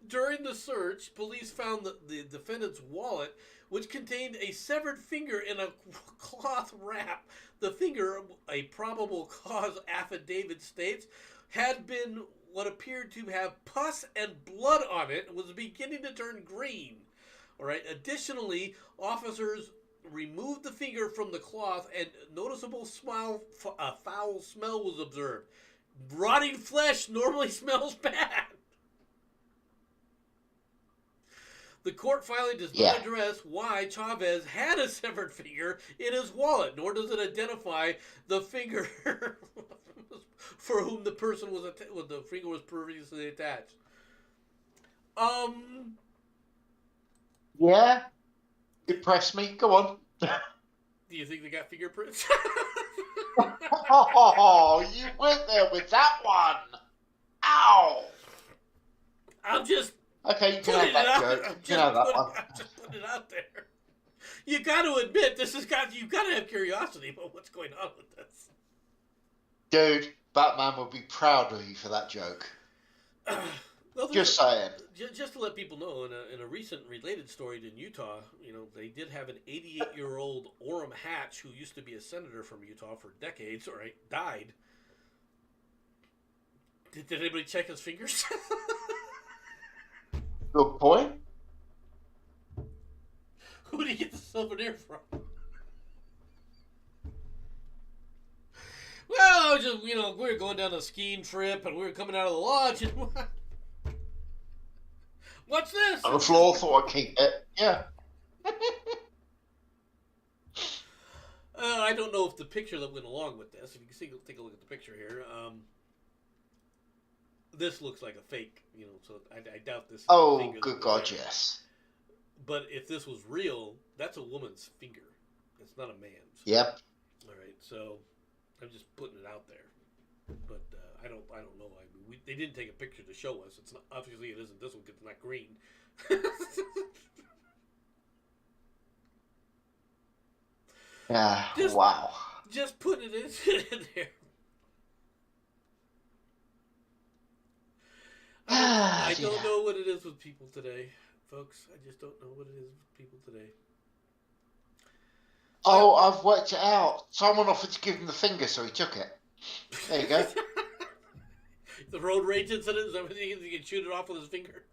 During the search, police found the defendant's wallet, which contained a severed finger in a cloth wrap. The finger, a probable cause affidavit states, had been what appeared to have pus and blood on it and was beginning to turn green. All right. Additionally, officers removed the finger from the cloth and noticeable foul smell was observed. Rotting flesh normally smells bad. The court filing does not address why Chavez had a severed finger in his wallet, nor does it identify the finger for whom the person was the finger was previously attached. Yeah, impress me. Go on. Do you think they got fingerprints? Oh, you went there with that one. Ow. I'm just. Okay, you can have that joke. You can have that one. I'm just putting it out there. You got to admit, you got to have curiosity about what's going on with this. Dude, Batman would be proud of you for that joke. Well, just saying. Just to let people know, in a recent related story in Utah, they did have an 88-year-old Orem Hatch who used to be a senator from Utah for decades, died. Did anybody check his fingers? Good point. Who did he get the souvenir from? Well, just we were going down a skiing trip and we were coming out of the lodge and what's this? On the floor, thought I'd keep it. Yeah. I don't know if the picture that went along with this. If you can see, take a look at the picture here. This looks like a fake, so I doubt this. Oh, good God, yes. But if this was real, that's a woman's finger. It's not a man's. Yep. All right, so I'm just putting it out there. But I don't know. I mean, they didn't take a picture to show us. It's not, obviously it isn't this one because it's not green. Wow. Just putting it in there. I don't know what it is with people today, folks. I just don't know what it is with people today. Oh, I've worked it out. Someone offered to give him the finger, so he took it. There you go. The road rage incident, is that what he can shoot it off with his finger?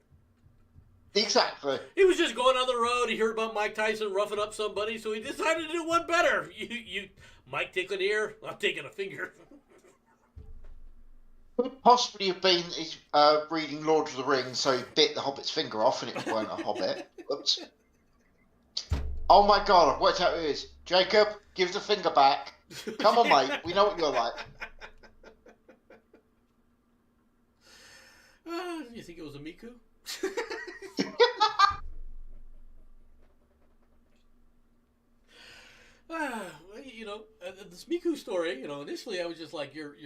Exactly. He was just going on the road. He heard about Mike Tyson roughing up somebody, so he decided to do one better. You Mike taking an ear, I'm taking a finger. Could possibly have been reading Lord of the Rings, so he bit the Hobbit's finger off, and it weren't a Hobbit. Oops. Oh my God! I've worked out who it is. Jacob, give the finger back. Come on, mate. We know what you're like. You think it was a Miku? This Miku story. Initially I was just like, you're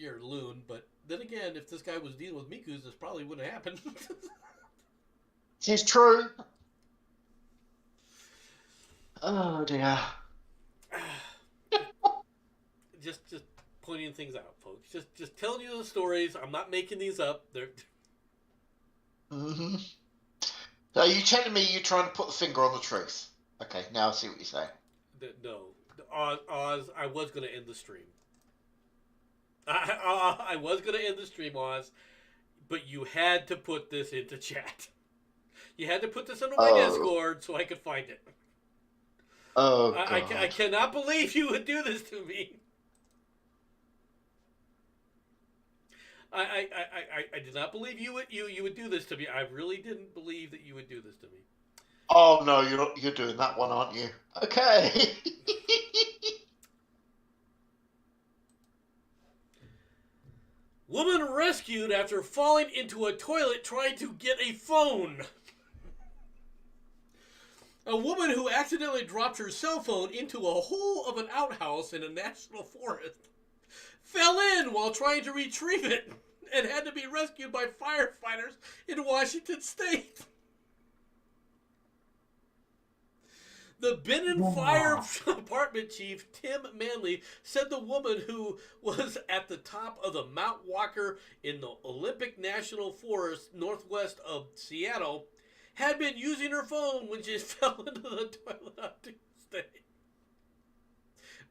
a loon, but then again, if this guy was dealing with Mikus, this probably wouldn't have happened. It's true. Oh dear. Just pointing things out, folks. Just telling you the stories. I'm not making these up. They're. Mm-hmm. So are you telling me you're trying to put the finger on the truth? Okay, now I see what you're saying. No, Oz. I was going to end the stream. I was going to end the stream, Oz, but you had to put this into chat. You had to put this into my Discord so I could find it. Oh, God. I cannot believe you would do this to me. I did not believe you would do this to me. I really didn't believe that you would do this to me. Oh no, you're doing that one, aren't you? Okay. Woman rescued after falling into a toilet trying to get a phone. A woman who accidentally dropped her cell phone into a hole of an outhouse in a national forest fell in while trying to retrieve it and had to be rescued by firefighters in Washington State. The Benton Fire Department Chief Tim Manley said the woman who was at the top of the Mount Walker in the Olympic National Forest northwest of Seattle had been using her phone when she fell into the toilet on Tuesday.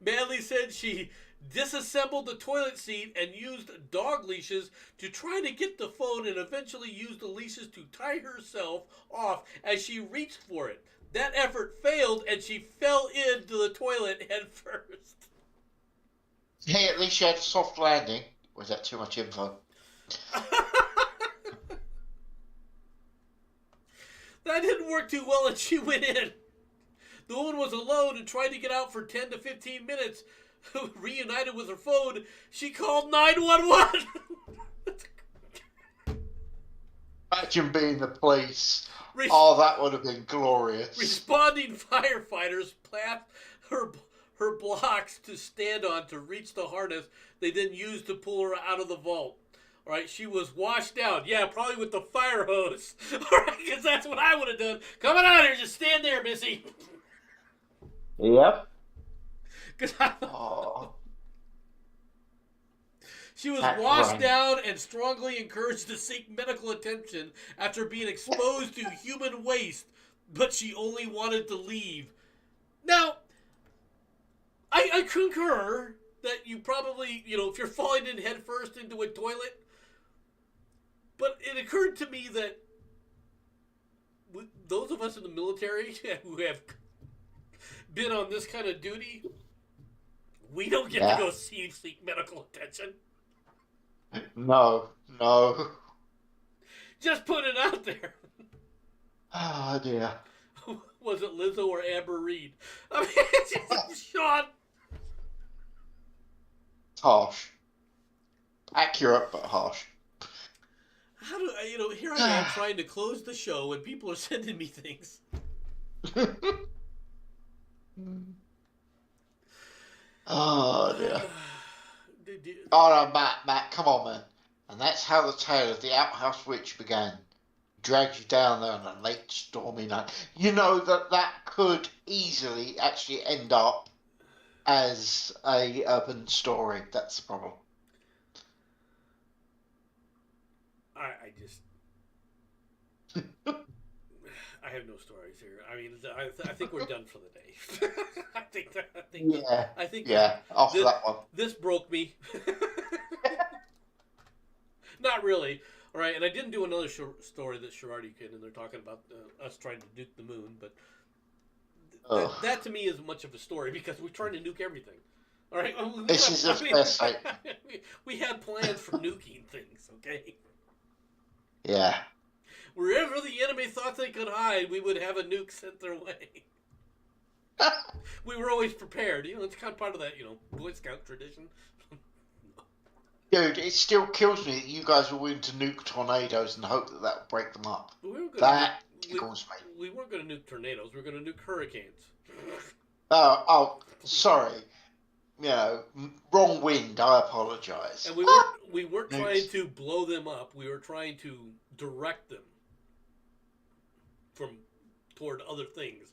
Manley said she disassembled the toilet seat and used dog leashes to try to get the phone and eventually used the leashes to tie herself off as she reached for it. That effort failed and she fell into the toilet head first. Hey, at least she had a soft landing. Was that too much info? That didn't work too well and she went in. The woman was alone and tried to get out for 10 to 15 minutes. Reunited with her phone, she called 911. Imagine being the police. Oh, that would have been glorious. Responding firefighters clasped her blocks to stand on to reach the harness they then used to pull her out of the vault. All right, she was washed down. Yeah, probably with the fire hose. All right, because that's what I would have done. Come on out here, just stand there, Missy. Yep. Oh. She was washed down and strongly encouraged to seek medical attention after being exposed to human waste, but she only wanted to leave. Now, I concur that you probably, if you're falling in head first into a toilet, but it occurred to me that those of us in the military who have been on this kind of duty, we don't get to go seek medical attention. No. Just put it out there. Oh, dear. Was it Lizzo or Amber Reed? I mean, Sean. Harsh. Accurate, but harsh. How do I, here I am trying to close the show and people are sending me things. Oh, dear. Oh, no, Matt, come on, man. And that's how the tale of the outhouse witch began. Dragged you down there on a late, stormy night. You know that could easily actually end up as a urban story. That's the problem. I just... I have no stories here. I mean, I think we're done for the day. I think after that one. This broke me. Not really. All right, and I didn't do another story that Sherardi did, and they're talking about us trying to nuke the moon, but that to me is much of a story because we're trying to nuke everything. All right, this is the best site. We had plans for nuking things, okay? Yeah. Wherever the enemy thought they could hide, we would have a nuke sent their way. We were always prepared. It's kind of part of that, Boy Scout tradition. Dude, it still kills me that you guys were willing to nuke tornadoes and hope that will break them up. That tickles me. We weren't going to nuke tornadoes. We were going to nuke hurricanes. Oh, sorry. Wrong wind. I apologize. And we weren't trying to blow them up. We were trying to direct them toward other things.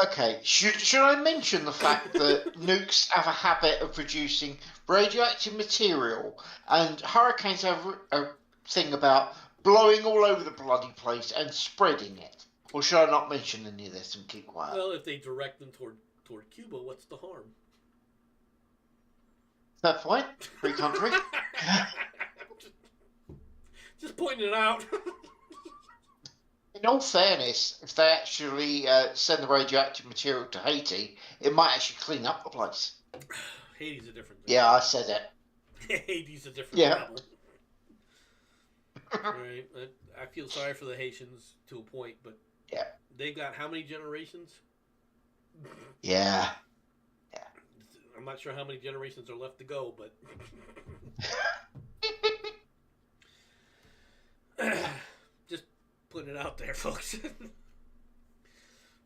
Okay, should I mention the fact that nukes have a habit of producing radioactive material, and hurricanes have a thing about blowing all over the bloody place and spreading it? Or should I not mention any of this and keep quiet? Well, if they direct them toward Cuba, what's the harm? Fair point. Free country. Just pointing it out. In all fairness, if they actually send the radioactive material to Haiti, it might actually clean up the place. Haiti's a different thing. Yeah, I said it. Haiti's a different level. Right. I feel sorry for the Haitians to a point, but they've got how many generations? Yeah. I'm not sure how many generations are left to go, but... Just putting it out there, folks.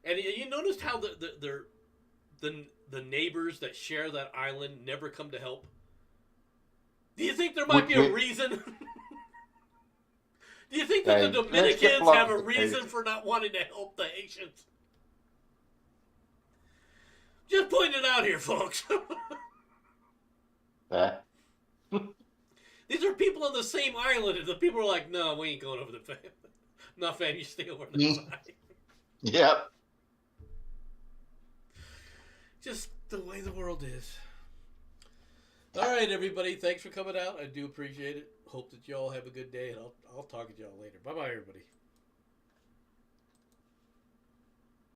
And you noticed how the neighbors that share that island never come to help? Do you think there might be a reason? Do you think that the Dominicans have a reason for not wanting to help the Haitians? Just pointing it out here, folks. Yeah. These are people on the same island, and the people are like, no, we ain't going over the fam. No, fam, you stay over the side. Yep. Just the way the world is. All right, everybody. Thanks for coming out. I do appreciate it. Hope that y'all have a good day, and I'll talk to y'all later. Bye-bye, everybody.